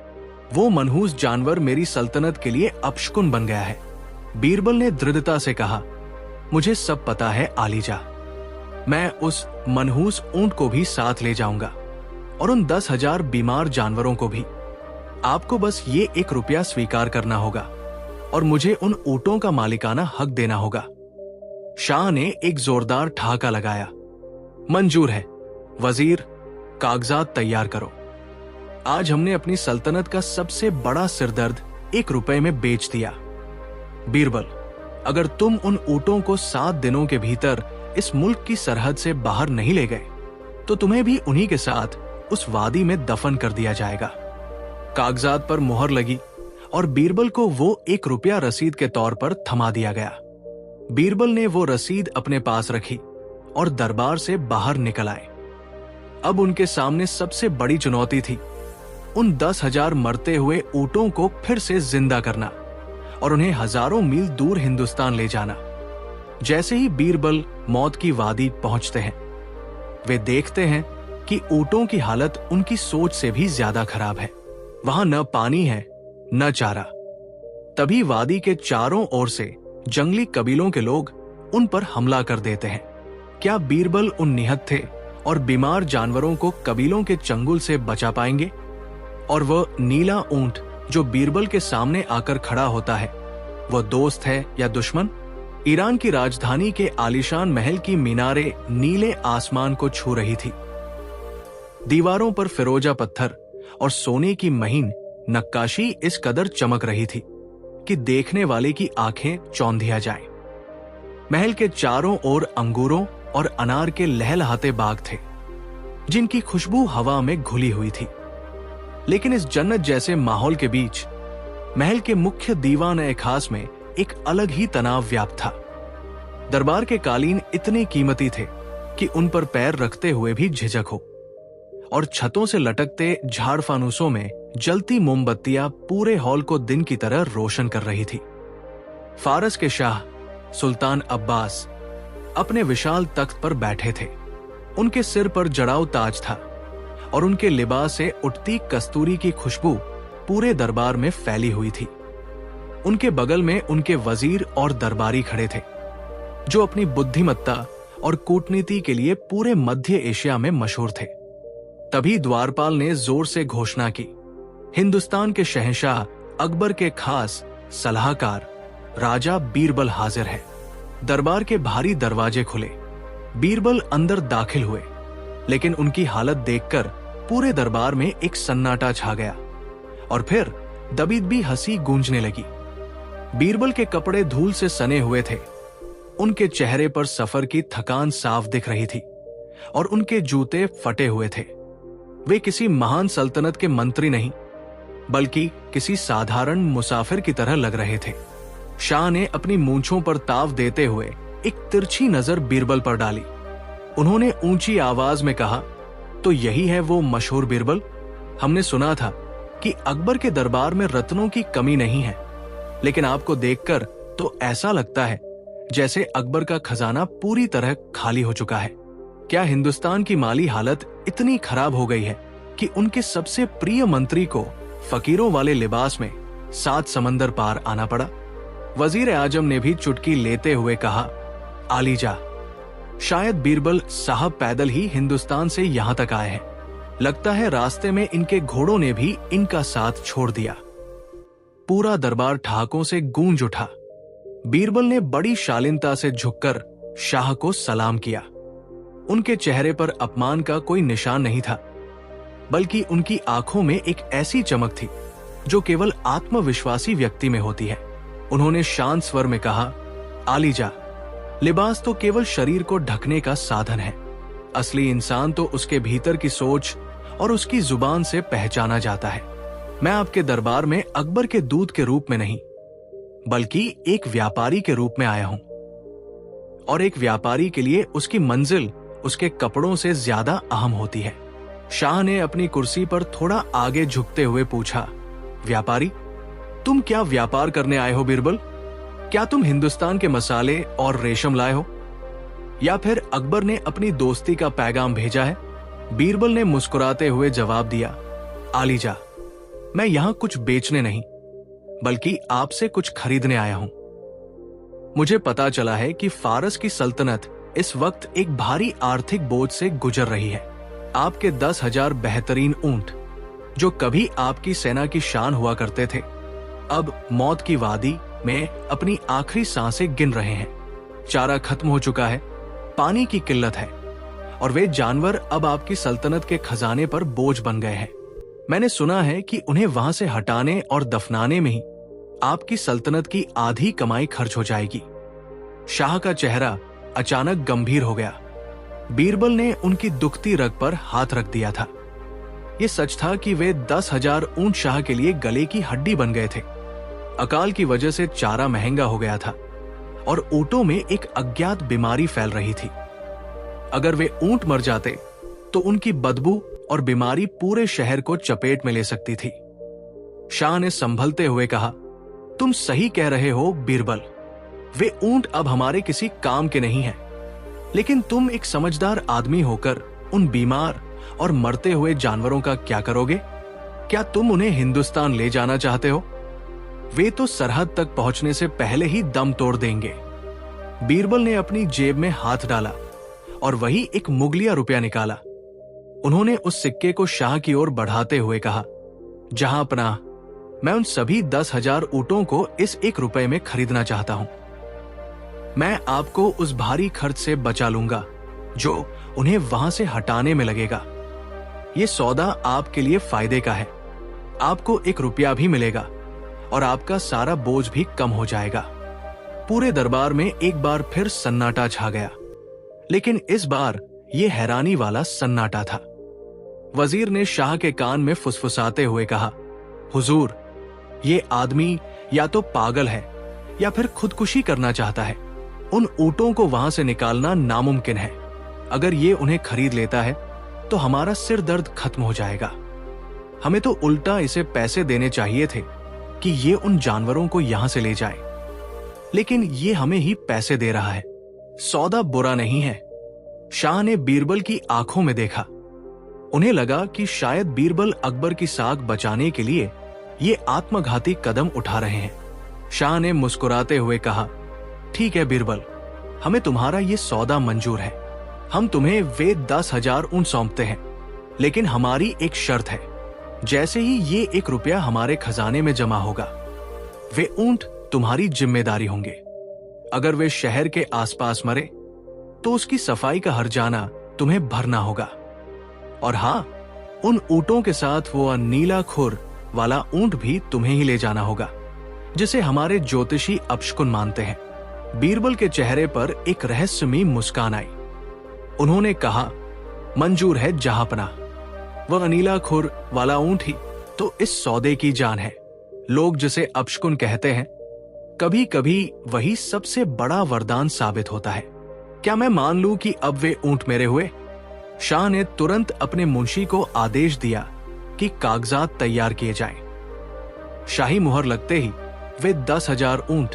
वो मनहूस जानवर मेरी सल्तनत के लिए अपशकुन बन गया है। बीरबल ने दृढ़ता से कहा, मुझे सब पता है आलीजा। मैं उस मनहूस ऊंट को भी साथ ले जाऊंगा और उन 10,000 बीमार जानवरों को भी। आपको बस ये 1 रुपया स्वीकार करना होगा और मुझे उन ऊंटों का मालिकाना हक देना होगा। शाह ने एक जोरदार ठहाका लगाया। मंजूर है वजीर, कागजात तैयार करो। आज हमने अपनी सल्तनत का सबसे बड़ा सिरदर्द 1 रुपए में बेच दिया। बीरबल, अगर तुम उन ऊंटों को 7 दिनों के भीतर इस मुल्क की सरहद से बाहर नहीं ले गए तो तुम्हें भी उन्हीं के साथ उस वादी में दफन कर दिया जाएगा। कागजात पर मुहर लगी और बीरबल को वो 1 रुपया रसीद के तौर पर थमा दिया गया। बीरबल ने वो रसीद अपने पास रखी और दरबार से बाहर निकल आए। अब उनके सामने सबसे बड़ी चुनौती थी उन 10,000 मरते हुए ऊंटों को फिर से जिंदा करना और उन्हें हजारों मील दूर हिंदुस्तान ले जाना। जैसे ही बीरबल मौत की वादी पहुंचते हैं, वे देखते हैं कि ऊंटों की हालत उनकी सोच से भी ज्यादा खराब है। वहां न पानी है न चारा। तभी वादी के चारों ओर से जंगली कबीलों के लोग उन पर हमला कर देते हैं। क्या बीरबल उन निहत्थे थे और बीमार जानवरों को कबीलों के चंगुल से बचा पाएंगे? और वह नीला ऊंट जो बीरबल के सामने आकर खड़ा होता है, वह दोस्त है या दुश्मन? ईरान की राजधानी के आलीशान महल की मीनारें नीले आसमान को छू रही थी। दीवारों पर फिरोजा पत्थर और सोने की महीन नक्काशी इस कदर चमक रही थी कि देखने वाले की आंखें चौंधिया जाएं। महल के चारों ओर अंगूरों और अनार के लहलहाते बाग थे। जिनकी खुशबू हवा में घुली हुई थी। लेकिन इस जन्नत जैसे माहौल के बीच महल के मुख्य दीवान ए खास में एक अलग ही तनाव व्याप्त था। दरबार के कालीन इतने कीमती थे कि उन पर पैर रखते हुए भी झिझक हो, और छतों से लटकते झाड़ फानूसों में जलती मोमबत्तियां पूरे हॉल को दिन की तरह रोशन कर रही थी। फारस के शाह सुल्तान अब्बास अपने विशाल तख्त पर बैठे थे। उनके सिर पर जड़ाऊ ताज था और उनके लिबास से उठती कस्तूरी की खुशबू पूरे दरबार में फैली हुई थी। उनके बगल में उनके वजीर और दरबारी खड़े थे, जो अपनी बुद्धिमत्ता और कूटनीति के लिए पूरे मध्य एशिया में मशहूर थे। तभी द्वारपाल ने जोर से घोषणा की, हिंदुस्तान के शहंशाह अकबर के खास सलाहकार राजा बीरबल हाजिर है। दरबार के भारी दरवाजे खुले। बीरबल अंदर दाखिल हुए, लेकिन उनकी हालत देखकर पूरे दरबार में एक सन्नाटा छा गया और फिर दबीदबी हंसी गूंजने लगी। बीरबल के कपड़े धूल से सने हुए थे। उनके चेहरे पर सफर की थकान साफ दिख रही थी और उनके जूते फटे हुए थे। वे किसी महान सल्तनत के मंत्री नहीं, बल्कि किसी साधारण मुसाफिर की तरह लग रहे थे। शाह ने अपनी मूंछों पर ताव देते हुए एक तिरछी नजर बीरबल पर डाली। उन्होंने ऊंची आवाज में कहा, तो यही है वो मशहूर बीरबल? हमने सुना था कि अकबर के दरबार में रत्नों की कमी नहीं है, लेकिन आपको देखकर तो ऐसा लगता है जैसे अकबर का खजाना पूरी तरह खाली हो चुका है। क्या हिंदुस्तान की माली हालत इतनी खराब हो गई है कि उनके सबसे प्रिय मंत्री को फकीरों वाले लिबास में 7 समंदर पार आना पड़ा? वजीर आजम ने भी चुटकी लेते हुए कहा, आलीजा, शायद बीरबल साहब पैदल ही हिंदुस्तान से यहां तक आए हैं। लगता है रास्ते में इनके घोड़ों ने भी इनका साथ छोड़ दिया। पूरा दरबार ठहाकों से गूंज उठा। बीरबल ने बड़ी शालीनता से झुककर शाह को सलाम किया। उनके चेहरे पर अपमान का कोई निशान नहीं था, बल्कि उनकी आंखों में एक ऐसी चमक थी जो केवल आत्मविश्वासी व्यक्ति में होती है। उन्होंने शांत स्वर में कहा, आलीजा, लिबास तो केवल शरीर को ढकने का साधन है। असली इंसान तो उसके भीतर की सोच और उसकी जुबान से पहचाना जाता है। मैं आपके दरबार में अकबर के दूत के रूप में नहीं, बल्कि एक व्यापारी के रूप में आया हूं, और एक व्यापारी के लिए उसकी मंजिल उसके कपड़ों से ज्यादा अहम होती है। शाह ने अपनी कुर्सी पर थोड़ा आगे झुकते हुए पूछा, व्यापारी, तुम क्या व्यापार करने आए हो बीरबल? क्या तुम हिंदुस्तान के मसाले और रेशम लाए हो, या फिर अकबर ने अपनी दोस्ती का पैगाम भेजा है? बीरबल ने मुस्कुराते हुए जवाब दिया, आलीजा, मैं यहां कुछ बेचने नहीं, बल्कि आपसे कुछ खरीदने आया हूं। मुझे पता चला है कि फारस की सल्तनत इस वक्त एक भारी आर्थिक बोझ से गुजर रही है। आपके 10,000 बेहतरीन ऊंट, जो कभी आपकी सेना की शान हुआ करते थे, अब मौत की वादी में अपनी आखिरी सांसें गिन रहे हैं। चारा खत्म हो चुका है, पानी की किल्लत है, और वे जानवर अब आपकी सल्तनत के खजाने पर बोझ बन गए हैं। मैंने सुना है कि उन्हें वहां से हटाने और दफनाने में ही आपकी सल्तनत की आधी कमाई खर्च हो जाएगी। शाह का चेहरा अचानक गंभीर हो गया। बीरबल ने उनकी दुखती रग पर हाथ रख दिया था। यह सच था कि वे 10,000 ऊंट शाह के लिए गले की हड्डी बन गए थे। अकाल की वजह से चारा महंगा हो गया था और ऊंटों में एक अज्ञात बीमारी फैल रही थी। अगर वे ऊंट मर जाते तो उनकी बदबू और बीमारी पूरे शहर को चपेट में ले सकती थी। शाह ने संभलते हुए कहा, तुम सही कह रहे हो बीरबल, वे ऊंट अब हमारे किसी काम के नहीं हैं। लेकिन तुम एक समझदार आदमी होकर उन बीमार और मरते हुए जानवरों का क्या करोगे? क्या तुम उन्हें हिंदुस्तान ले जाना चाहते हो? वे तो सरहद तक पहुंचने से पहले ही दम तोड़ देंगे। बीरबल ने अपनी जेब में हाथ डाला और वही एक मुगलिया रुपया निकाला। उन्होंने उस सिक्के को शाह की ओर बढ़ाते हुए कहा, जहां पनाह, मैं उन सभी 10,000 ऊंटों को इस 1 रुपए में खरीदना चाहता हूं। मैं आपको उस भारी खर्च से बचा लूंगा जो उन्हें वहां से हटाने में लगेगा। यह सौदा आपके लिए फायदे का है। आपको 1 रुपया भी मिलेगा और आपका सारा बोझ भी कम हो जाएगा। पूरे दरबार में एक बार फिर सन्नाटा छा गया, लेकिन इस बार यह हैरानी वाला सन्नाटा था। वजीर ने शाह के कान में फुसफुसाते हुए कहा, हुजूर, ये आदमी या तो पागल है या फिर खुदकुशी करना चाहता है। उन ऊंटों को वहां से निकालना नामुमकिन है। अगर ये उन्हें खरीद लेता है तो हमारा सिर दर्द खत्म हो जाएगा। हमें तो उल्टा इसे पैसे देने चाहिए थे कि ये उन जानवरों को यहां से ले जाए, लेकिन ये हमें ही पैसे दे रहा है। सौदा बुरा नहीं है। शाह ने बीरबल की आंखों में देखा। उन्हें लगा कि शायद बीरबल अकबर की साख बचाने के लिए ये आत्मघाती कदम उठा रहे हैं। शाह ने मुस्कुराते हुए कहा, ठीक है बीरबल, हमें तुम्हारा ये सौदा मंजूर है। हम तुम्हें वे 10,000 ऊंट सौंपते हैं, लेकिन हमारी एक शर्त है। जैसे ही ये 1 रुपया हमारे खजाने में जमा होगा, वे ऊंट तुम्हारी जिम्मेदारी होंगे। अगर वे शहर के आसपास मरे तो उसकी सफाई का हर्जाना तुम्हें भरना होगा। और हाँ, उन ऊंटों के साथ वो नीला खुर वाला ऊंट भी तुम्हें ही ले जाना होगा, जिसे हमारे ज्योतिषी अपशकुन मानते हैं। बीरबल के चेहरे पर एक रहस्यमयी मुस्कान आई। उन्होंने कहा, मंजूर है जहांपना। वह नीला खुर वाला ऊंट ही तो इस सौदे की जान है। लोग जिसे अपशकुन कहते हैं, कभी कभी वही सबसे बड़ा वरदान साबित होता है। क्या मैं मान लूं कि अब वे ऊंट मेरे हुए? शाह ने तुरंत अपने मुंशी को आदेश दिया कि कागजात तैयार किए जाएं। शाही मुहर लगते ही वे 10,000 ऊंट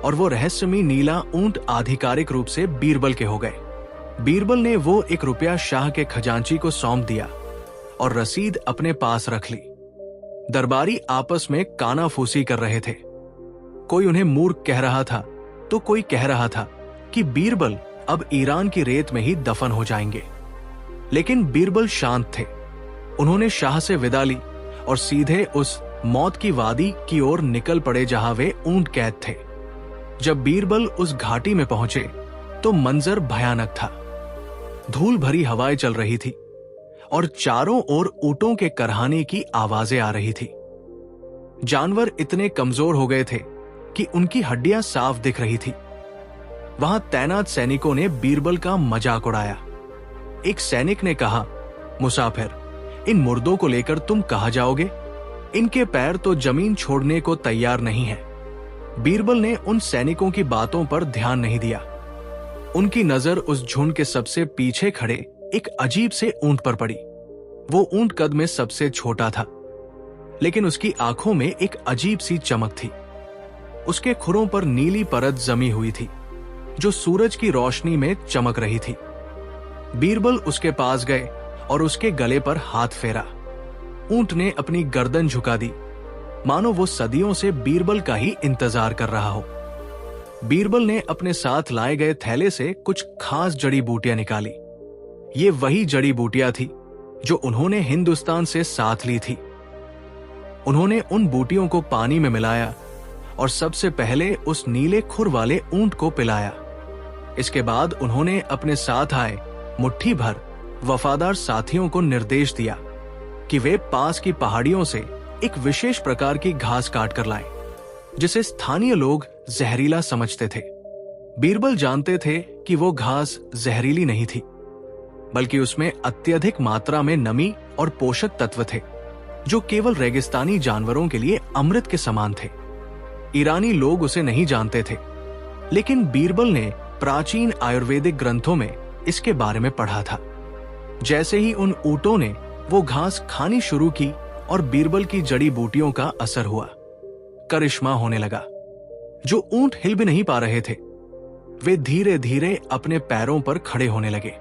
और वो रहस्यमयी नीला ऊंट आधिकारिक रूप से बीरबल के हो गए। बीरबल ने वो 1 रुपया शाह के खजांची को सौंप दिया और रसीद अपने पास रख ली। दरबारी आपस में कानाफूसी कर रहे थे। कोई उन्हें मूर्ख कह रहा था तो कोई कह रहा था कि बीरबल अब ईरान की रेत में ही दफन हो जाएंगे। लेकिन बीरबल शांत थे। उन्होंने शाह से विदा ली और सीधे उस मौत की वादी की ओर निकल पड़े जहां वे ऊंट कैद थे। जब बीरबल उस घाटी में पहुंचे तो मंजर भयानक था। धूल भरी हवाएं चल रही थी और चारों ओर ऊंटों के करहाने की आवाजें आ रही थी। जानवर इतने कमजोर हो गए थे कि उनकी हड्डियां साफ दिख रही थी। वहां तैनात सैनिकों ने बीरबल का मजाक उड़ाया। एक सैनिक ने कहा, मुसाफिर, इन मुर्दों को लेकर तुम कहां जाओगे? इनके पैर तो जमीन छोड़ने को तैयार नहीं है। बीरबल ने उन सैनिकों की बातों पर ध्यान नहीं दिया। उनकी नजर उस झुंड के सबसे पीछे खड़े एक अजीब से ऊंट पर पड़ी। वो ऊंट कद में सबसे छोटा था, लेकिन उसकी आंखों में एक अजीब सी चमक थी। उसके खुरों पर नीली परत जमी हुई थी जो सूरज की रोशनी में चमक रही थी। बीरबल उसके पास गए और उसके गले पर हाथ फेरा। ऊंट ने अपनी गर्दन झुका दी, मानो वो सदियों से बीरबल का ही इंतजार कर रहा हो। बीरबल ने अपने साथ लाए गए थैले से कुछ खास जड़ी बूटियां निकाली। ये वही जड़ी बूटियां थी जो उन्होंने हिंदुस्तान से साथ ली थी। उन्होंने उन बूटियों को पानी में मिलाया और सबसे पहले उस नीले खुर वाले ऊंट को पिलाया। इसके बाद उन्होंने अपने साथ आए मुट्ठी भर वफादार साथियों को निर्देश दिया कि वे पास की पहाड़ियों से एक विशेष प्रकार की घास काट कर लाएं, जिसे स्थानीय लोग जहरीला समझते थे। बीरबल जानते थे कि वो घास जहरीली नहीं थी, बल्कि उसमें अत्यधिक मात्रा में नमी और पोषक तत्व थे जो केवल रेगिस्तानी जानवरों के लिए अमृत के समान थे। ईरानी लोग उसे नहीं जानते थे, लेकिन बीरबल ने प्राचीन आयुर्वेदिक ग्रंथों में इसके बारे में पढ़ा था। जैसे ही उन ऊंटों ने वो घास खानी शुरू की और बीरबल की जड़ी बूटियों का असर हुआ, करिश्मा होने लगा। जो ऊंट हिल भी नहीं पा रहे थे, वे धीरे धीरे अपने पैरों पर खड़े होने लगे।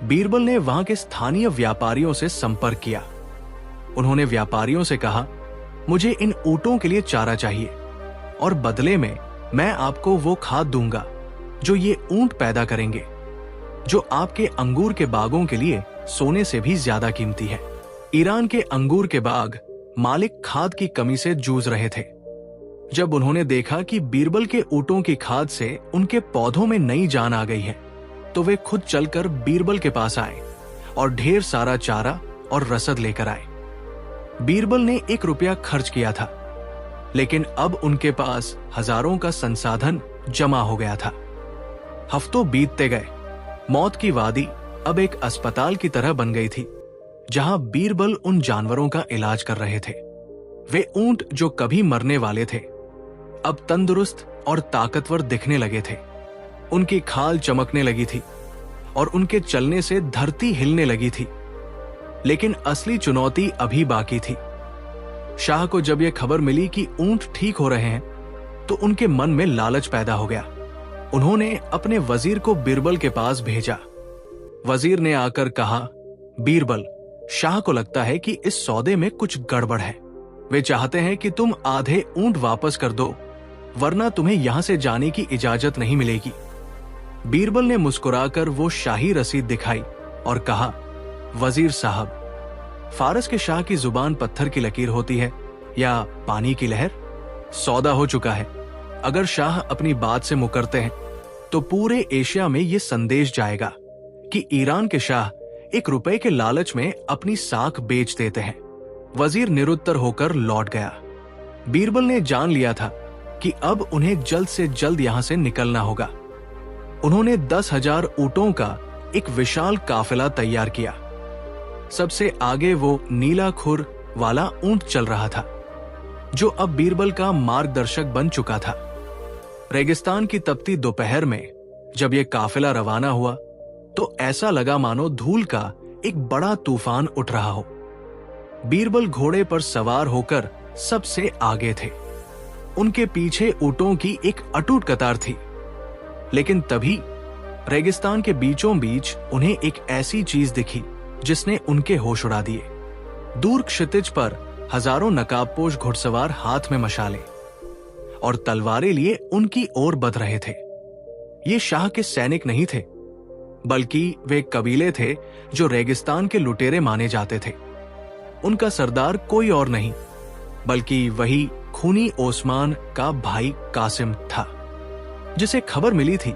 बीरबल ने वहां के स्थानीय व्यापारियों से संपर्क किया। उन्होंने व्यापारियों से कहा, मुझे इन ऊंटों के लिए चारा चाहिए और बदले में मैं आपको वो खाद दूंगा जो ये ऊंट पैदा करेंगे, जो आपके अंगूर के बागों के लिए सोने से भी ज्यादा कीमती है। ईरान के अंगूर के बाग मालिक खाद की कमी से जूझ रहे थे। जब उन्होंने देखा कि बीरबल के ऊंटों की खाद से उनके पौधों में नई जान आ गई है, तो वे खुद चलकर बीरबल के पास आए और ढेर सारा चारा और रसद लेकर आए। बीरबल ने 1 रुपया खर्च किया था, लेकिन अब उनके पास हजारों का संसाधन जमा हो गया था। हफ्तों बीतते गए। मौत की वादी अब एक अस्पताल की तरह बन गई थी, जहां बीरबल उन जानवरों का इलाज कर रहे थे। वे ऊंट जो कभी मरने वाले थे अब तंदुरुस्त और ताकतवर दिखने लगे थे। उनकी खाल चमकने लगी थी और उनके चलने से धरती हिलने लगी थी। लेकिन असली चुनौती अभी बाकी थी। शाह को जब यह खबर मिली कि ऊंट ठीक हो रहे हैं तो उनके मन में लालच पैदा हो गया। उन्होंने अपने वजीर को बीरबल के पास भेजा। वजीर ने आकर कहा, बीरबल, शाह को लगता है कि इस सौदे में कुछ गड़बड़ है। वे चाहते हैं कि तुम आधे ऊंट वापस कर दो, वरना तुम्हें यहां से जाने की इजाजत नहीं मिलेगी। बीरबल ने मुस्कुराकर वो शाही रसीद दिखाई और कहा, वजीर साहब, फारस के शाह की जुबान पत्थर की लकीर होती है या पानी की लहर? सौदा हो चुका है। अगर शाह अपनी बात से मुकरते हैं तो पूरे एशिया में ये संदेश जाएगा कि ईरान के शाह 1 रुपए के लालच में अपनी साख बेच देते हैं। वजीर निरुत्तर होकर लौट गया। बीरबल ने जान लिया था कि अब उन्हें जल्द से जल्द यहां से निकलना होगा। उन्होंने 10,000 ऊंटों का एक विशाल काफिला तैयार किया। सबसे आगे वो नीला खुर वाला ऊंट चल रहा था, जो अब बीरबल का मार्गदर्शक बन चुका था। रेगिस्तान की तपती दोपहर में जब यह काफिला रवाना हुआ तो ऐसा लगा मानो धूल का एक बड़ा तूफान उठ रहा हो। बीरबल घोड़े पर सवार होकर सबसे आगे थे। उनके पीछे ऊंटों की एक अटूट कतार थी। लेकिन तभी रेगिस्तान के बीचों बीच उन्हें एक ऐसी चीज दिखी जिसने उनके होश उड़ा दिए। दूर क्षितिज पर हजारों नकाबपोश घुड़सवार हाथ में मशाले और तलवारें लिए उनकी ओर बढ़ रहे थे। ये शाह के सैनिक नहीं थे, बल्कि वे कबीले थे जो रेगिस्तान के लुटेरे माने जाते थे। उनका सरदार कोई और नहीं बल्कि वही खूनी ओस्मान का भाई कासिम था, जिसे खबर मिली थी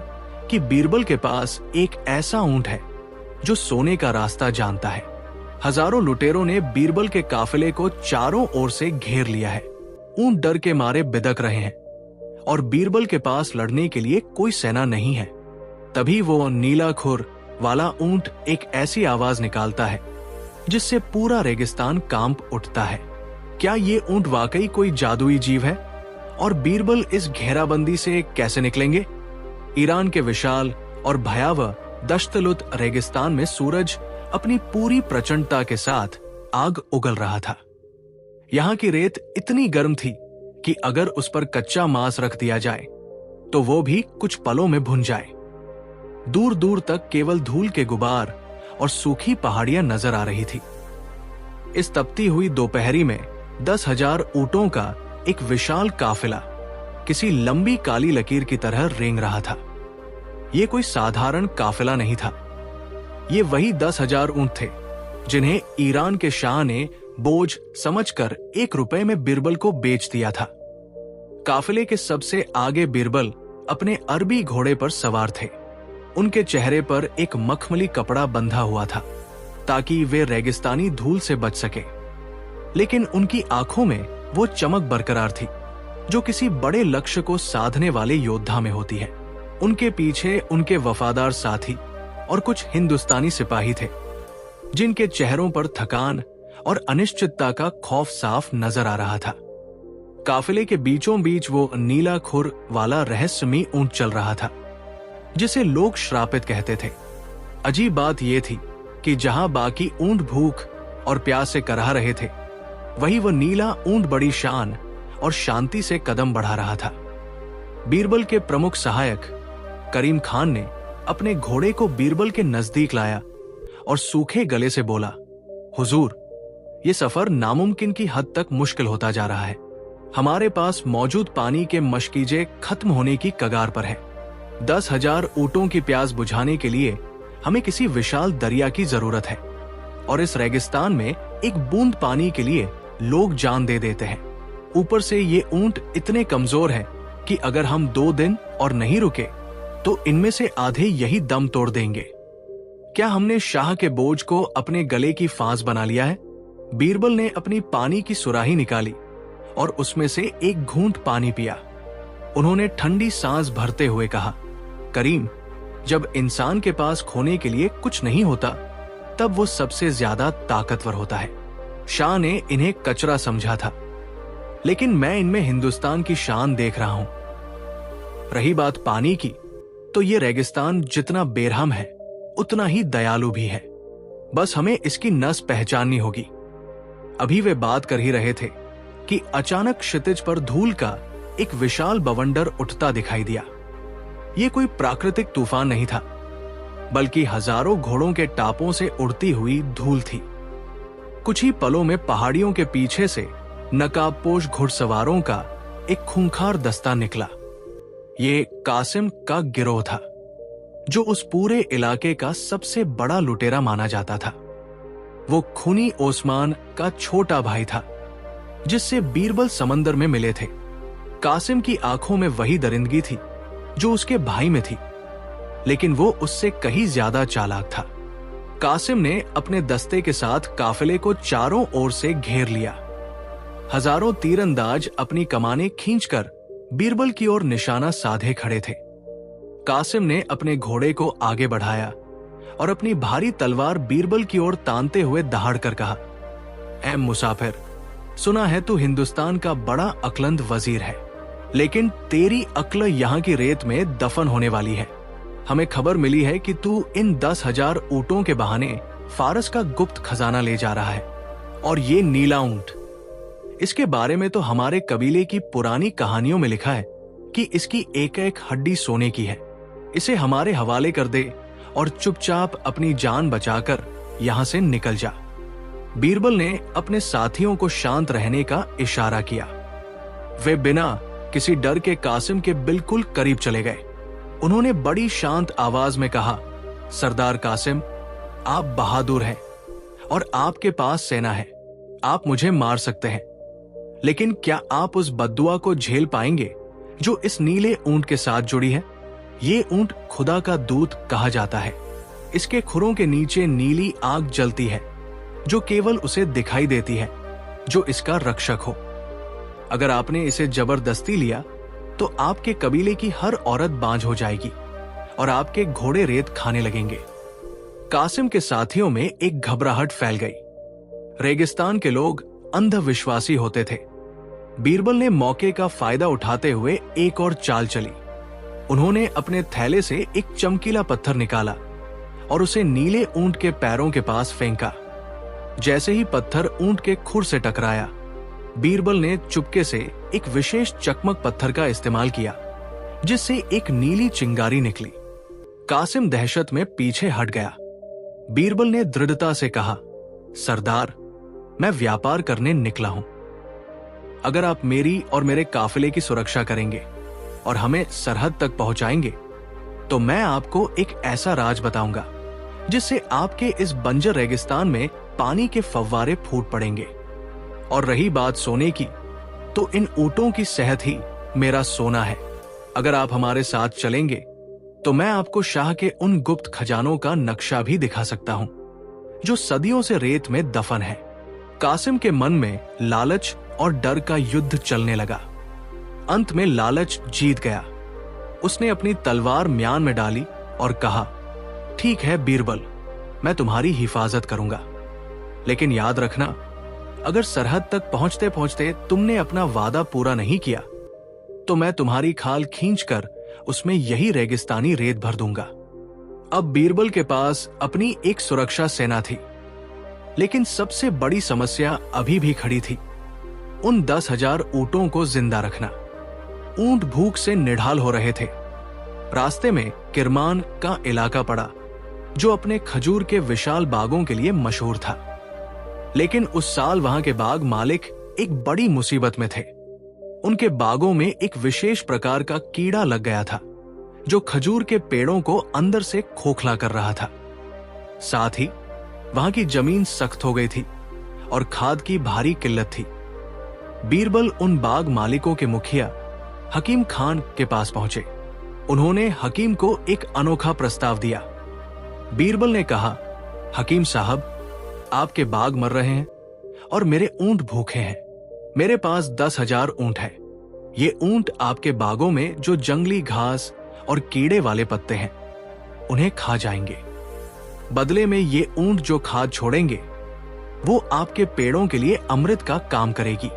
कि बीरबल के पास एक ऐसा ऊंट है जो सोने का रास्ता जानता है। हजारों लुटेरों ने बीरबल के काफिले को चारों ओर से घेर लिया है। ऊंट डर के मारे बिदक रहे हैं और बीरबल के पास लड़ने के लिए कोई सेना नहीं है। तभी वो नीला खुर वाला ऊंट एक ऐसी आवाज निकालता है जिससे पूरा रेगिस्तान कांप उठता है। क्या ये ऊंट वाकई कोई जादुई जीव है? और बीरबल इस घेराबंदी से कैसे निकलेंगे? ईरान के विशाल और भयावह दश्तलुत रेगिस्तान में सूरज अपनी पूरी प्रचंडता के साथ आग उगल रहा था। यहाँ की रेत इतनी गर्म थी कि अगर उस पर कच्चा मांस रख दिया जाए तो वो भी कुछ पलों में भुन जाए। दूर दूर तक केवल धूल के गुबार और सूखी पहाड़ियां नजर आ रही थी। इस तपती हुई दोपहरी में 10,000 ऊंटों का एक विशाल काफिला किसी लंबी काली लकीर की तरह रेंग रहा था। ये कोई साधारण काफिला नहीं था। ये वही 10,000 ऊंट थे जिन्हें ईरान के शाह ने बोझ समझकर 1 रुपए में बीरबल को बेच दिया था। काफिले के सबसे आगे बीरबल अपने अरबी घोड़े पर सवार थे। उनके चेहरे पर एक मखमली कपड़ा बंधा हुआ था ताकि वे रेगिस्तानी धूल से बच सके। लेकिन उनकी आंखों में वो चमक बरकरार थी जो किसी बड़े लक्ष्य को साधने वाले योद्धा में होती है। उनके पीछे उनके वफादार साथी और कुछ हिंदुस्तानी सिपाही थे जिनके चेहरों पर थकान और अनिश्चितता का खौफ साफ नजर आ रहा था। काफिले के बीचों बीच वो नीला खुर वाला रहस्यमयी ऊंट चल रहा था जिसे लोग श्रापित कहते थे। अजीब बात यह थी कि जहां बाकी ऊंट भूख और प्यास से कराह रहे थे, वही वह नीला ऊंट बड़ी शान और शांति से कदम बढ़ा रहा था। बीरबल के प्रमुख सहायक करीम खान ने अपने घोड़े को बीरबल के नजदीक लाया और सूखे गले से बोला, हुजूर, ये सफर नामुमकिन की हद तक मुश्किल होता जा रहा है। हमारे पास मौजूद पानी के मशकीजे खत्म होने की कगार पर है। 10,000 ऊंटों की प्यास बुझाने के लिए हमें किसी विशाल दरिया की जरूरत है और इस रेगिस्तान में एक बूंद पानी के लिए लोग जान दे देते हैं। ऊपर से ये ऊंट इतने कमजोर हैं कि अगर हम 2 दिन और नहीं रुके तो इनमें से आधे यही दम तोड़ देंगे। क्या हमने शाह के बोझ को अपने गले की फांस बना लिया है? बीरबल ने अपनी पानी की सुराही निकाली और उसमें से एक घूंट पानी पिया। उन्होंने ठंडी सांस भरते हुए कहा, करीम, जब इंसान के पास खोने के लिए कुछ नहीं होता तब वो सबसे ज्यादा ताकतवर होता है। शाह ने इन्हें कचरा समझा था, लेकिन मैं इनमें हिंदुस्तान की शान देख रहा हूं। रही बात पानी की, तो ये रेगिस्तान जितना बेरहम है उतना ही दयालु भी है। बस हमें इसकी नस पहचाननी होगी। अभी वे बात कर ही रहे थे कि अचानक क्षितिज पर धूल का एक विशाल बवंडर उठता दिखाई दिया। ये कोई प्राकृतिक तूफान नहीं था, बल्कि हजारों घोड़ों के टापों से उड़ती हुई धूल थी। कुछ ही पलों में पहाड़ियों के पीछे से नकाबपोश घुड़सवारों का एक खूंखार दस्ता निकला। ये कासिम का गिरोह था, जो उस पूरे इलाके का सबसे बड़ा लुटेरा माना जाता था। वो खूनी ओस्मान का छोटा भाई था, जिससे बीरबल समंदर में मिले थे। कासिम की आंखों में वही दरिंदगी थी जो उसके भाई में थी, लेकिन वो उससे कहीं ज्यादा चालाक था। कासिम ने अपने दस्ते के साथ काफिले को चारों ओर से घेर लिया। हजारों तीरंदाज अपनी कमानें खींचकर बीरबल की ओर निशाना साधे खड़े थे। कासिम ने अपने घोड़े को आगे बढ़ाया और अपनी भारी तलवार बीरबल की ओर तानते हुए दहाड़ कर कहा, ऐ मुसाफिर, सुना है तू हिंदुस्तान का बड़ा अक्लंद वजीर है, लेकिन तेरी अक्ल यहाँ की रेत में दफन होने वाली है। हमें खबर मिली है कि तू इन 10,000 ऊंटों के बहाने फारस का गुप्त खजाना ले जा रहा है, और ये नीला ऊंट, इसके बारे में तो हमारे कबीले की पुरानी कहानियों में लिखा है कि इसकी एक एक हड्डी सोने की है। इसे हमारे हवाले कर दे और चुपचाप अपनी जान बचाकर यहां से निकल जा। बीरबल ने अपने साथियों को शांत रहने का इशारा किया। वे बिना किसी डर के कासिम के बिल्कुल करीब चले गए। उन्होंने बड़ी शांत आवाज में कहा, सरदार कासिम, आप बहादुर हैं और आपके पास सेना है। आप मुझे मार सकते हैं, लेकिन क्या आप उस बद्दुआ को झेल पाएंगे जो इस नीले ऊंट के साथ जुड़ी है? ये ऊंट खुदा का दूत कहा जाता है। इसके खुरों के नीचे नीली आग जलती है, जो केवल उसे दिखाई देती है जो इसका रक्षक हो। अगर आपने इसे जबरदस्ती लिया तो आपके कबीले की हर औरत बांझ हो जाएगी और आपके घोड़े रेत खाने लगेंगे। कासिम के साथियों में एक घबराहट फैल गई। रेगिस्तान के लोग अंधविश्वासी होते थे। बीरबल ने मौके का फायदा उठाते हुए एक और चाल चली। उन्होंने अपने थैले से एक चमकीला पत्थर निकाला और उसे नीले ऊंट के पैरों के पास फेंका। जैसे ही पत्थर ऊंट के खुर से टकराया, बीरबल ने चुपके से एक विशेष चकमक पत्थर का इस्तेमाल किया, जिससे एक नीली चिंगारी निकली। कासिम दहशत में पीछे हट गया। बीरबल ने दृढ़ता से कहा, सरदार, मैं व्यापार करने निकला हूं। अगर आप मेरी और मेरे काफिले की सुरक्षा करेंगे और हमें सरहद तक पहुंचाएंगे, तो मैं आपको एक ऐसा राज बताऊंगा जिससे आपके इस बंजर रेगिस्तान में पानी के फव्वारे फूट पड़ेंगे। और रही बात सोने की, तो इन ऊंटों की सेहत ही मेरा सोना है। अगर आप हमारे साथ चलेंगे तो मैं आपको शाह के उन गुप्त खजानों का नक्शा भी दिखा सकता हूं जो सदियों से रेत में दफन है। कासिम के मन में लालच और डर का युद्ध चलने लगा। अंत में लालच जीत गया। उसने अपनी तलवार म्यान में डाली और कहा, ठीक है बीरबल, मैं तुम्हारी हिफाजत करूंगा, लेकिन याद रखना, अगर सरहद तक पहुंचते पहुंचते तुमने अपना वादा पूरा नहीं किया तो मैं तुम्हारी खाल खींचकर उसमें यही रेगिस्तानी रेत भर दूंगा। अब बीरबल के पास अपनी एक सुरक्षा सेना थी, लेकिन सबसे बड़ी समस्या अभी भी खड़ी थी, उन 10,000 ऊंटों को जिंदा रखना। ऊंट भूख से निढाल हो रहे थे। रास्ते में किरमान का इलाका पड़ा, जो अपने खजूर के विशाल बागों के लिए मशहूर था। लेकिन उस साल वहां के बाग मालिक एक बड़ी मुसीबत में थे। उनके बागों में एक विशेष प्रकार का कीड़ा लग गया था, जो खजूर के पेड़ों को अंदर से खोखला कर रहा था। साथ ही वहां की जमीन सख्त हो गई थी और खाद की भारी किल्लत थी। बीरबल उन बाग मालिकों के मुखिया हकीम खान के पास पहुंचे। उन्होंने हकीम को एक अनोखा प्रस्ताव दिया। बीरबल ने कहा, हकीम साहब, आपके बाग मर रहे हैं और मेरे ऊंट भूखे हैं। मेरे पास 10,000 ऊंट है। ये ऊंट आपके बागों में जो जंगली घास और कीड़े वाले पत्ते हैं, उन्हें खा जाएंगे। बदले में ये ऊंट जो खाद छोड़ेंगे वो आपके पेड़ों के लिए अमृत का काम करेगी।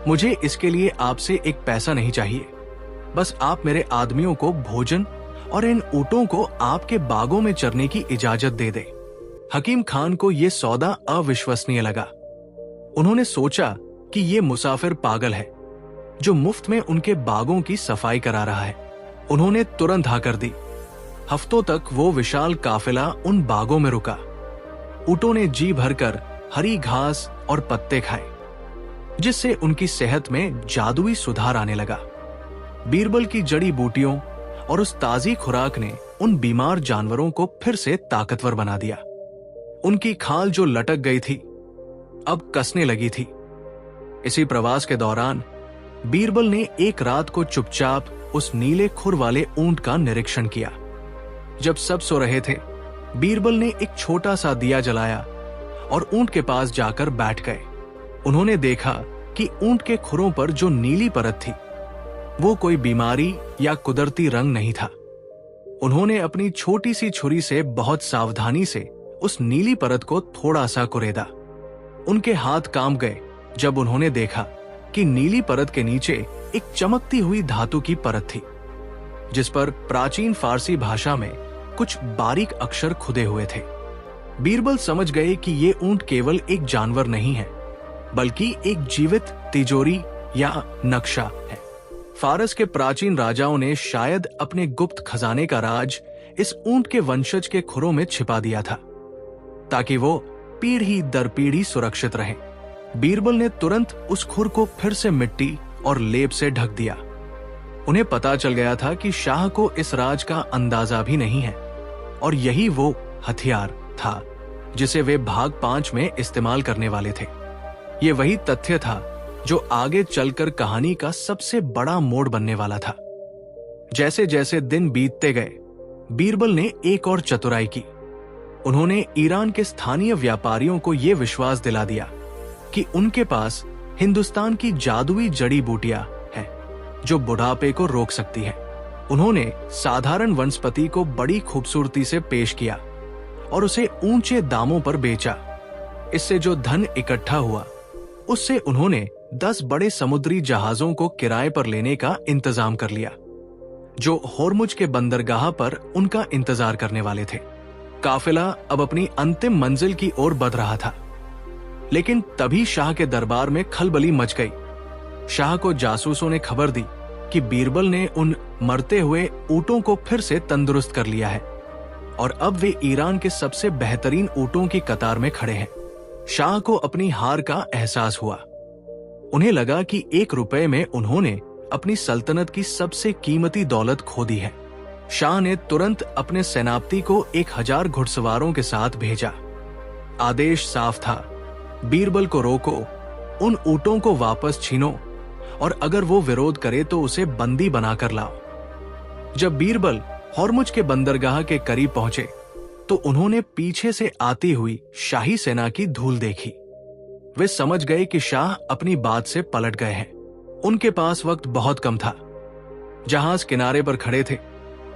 मुझे इसके लिए आपसे एक पैसा नहीं चाहिए, बस आप मेरे आदमियों को भोजन और इन ऊंटों को आपके बागों में चरने की इजाजत दे दे। हकीम खान को यह सौदा अविश्वसनीय लगा। उन्होंने सोचा कि ये मुसाफिर पागल है जो मुफ्त में उनके बागों की सफाई करा रहा है। उन्होंने तुरंत हाँ कर दी। हफ्तों तक वो विशाल काफिला उन बागों में रुका। ऊंटों ने जी भरकर हरी घास और पत्ते खाए, जिससे उनकी सेहत में जादुई सुधार आने लगा। बीरबल की जड़ी बूटियों और उस ताजी खुराक ने उन बीमार जानवरों को फिर से ताकतवर बना दिया। उनकी खाल जो लटक गई थी अब कसने लगी थी। इसी प्रवास के दौरान बीरबल ने एक रात को चुपचाप उस नीले खुर वाले ऊंट का निरीक्षण किया। जब सब सो रहे थे, बीरबल ने एक छोटा सा दिया जलाया और ऊंट के पास जाकर बैठ गए। उन्होंने देखा कि ऊंट के खुरों पर जो नीली परत थी वो कोई बीमारी या कुदरती रंग नहीं था। उन्होंने अपनी छोटी सी छुरी से बहुत सावधानी से उस नीली परत को थोड़ा सा कुरेदा। उनके हाथ कांप गए जब उन्होंने देखा कि नीली परत के नीचे एक चमकती हुई धातु की परत थी, जिस पर प्राचीन फारसी भाषा में कुछ बारीक अक्षर खुदे हुए थे। बीरबल समझ गए कि ये ऊंट केवल एक जानवर नहीं है, बल्कि एक जीवित तिजोरी या नक्शा है। फारस के प्राचीन राजाओं ने शायद अपने गुप्त खजाने का राज इस ऊंट के वंशज के खुरों में छिपा दिया था, ताकि वो पीढ़ी दर पीढ़ी सुरक्षित रहे। बीरबल ने तुरंत उस खुर को फिर से मिट्टी और लेप से ढक दिया। उन्हें पता चल गया था कि शाह को इस राज का अंदाजा भी नहीं है, और यही वो हथियार था जिसे वे भाग 5 में इस्तेमाल करने वाले थे। ये वही तथ्य था जो आगे चलकर कहानी का सबसे बड़ा मोड़ बनने वाला था। जैसे जैसे दिन बीतते गए, बीरबल ने एक और चतुराई की। उन्होंने ईरान के स्थानीय व्यापारियों को यह विश्वास दिला दिया कि उनके पास हिंदुस्तान की जादुई जड़ी बूटियां हैं जो बुढ़ापे को रोक सकती है। उन्होंने साधारण वनस्पति को बड़ी खूबसूरती से पेश किया और उसे ऊंचे दामों पर बेचा। इससे जो धन इकट्ठा हुआ उससे उन्होंने 10 बड़े समुद्री जहाजों को किराए पर लेने का इंतजाम कर लिया, जो होर्मुज के बंदरगाह पर उनका इंतजार करने वाले थे। काफिला अब अपनी अंतिम मंजिल की ओर बढ़ रहा था, लेकिन तभी शाह के दरबार में खलबली मच गई। शाह को जासूसों ने खबर दी कि बीरबल ने उन मरते हुए ऊंटों को फिर से तंदुरुस्त कर लिया है और अब वे ईरान के सबसे बेहतरीन ऊंटों की कतार में खड़े हैं। शाह को अपनी हार का एहसास हुआ। उन्हें लगा कि 1 रुपए में उन्होंने अपनी सल्तनत की सबसे कीमती दौलत खो दी है। शाह ने तुरंत अपने सेनापति को 1000 घुड़सवारों के साथ भेजा। आदेश साफ था, बीरबल को रोको, उन ऊंटों को वापस छीनो और अगर वो विरोध करे तो उसे बंदी बनाकर लाओ। जब बीरबल होर्मुज के बंदरगाह के करीब पहुंचे तो उन्होंने पीछे से आती हुई शाही सेना की धूल देखी। वे समझ गए कि शाह अपनी बात से पलट गए हैं। उनके पास वक्त बहुत कम था। जहाज किनारे पर खड़े थे,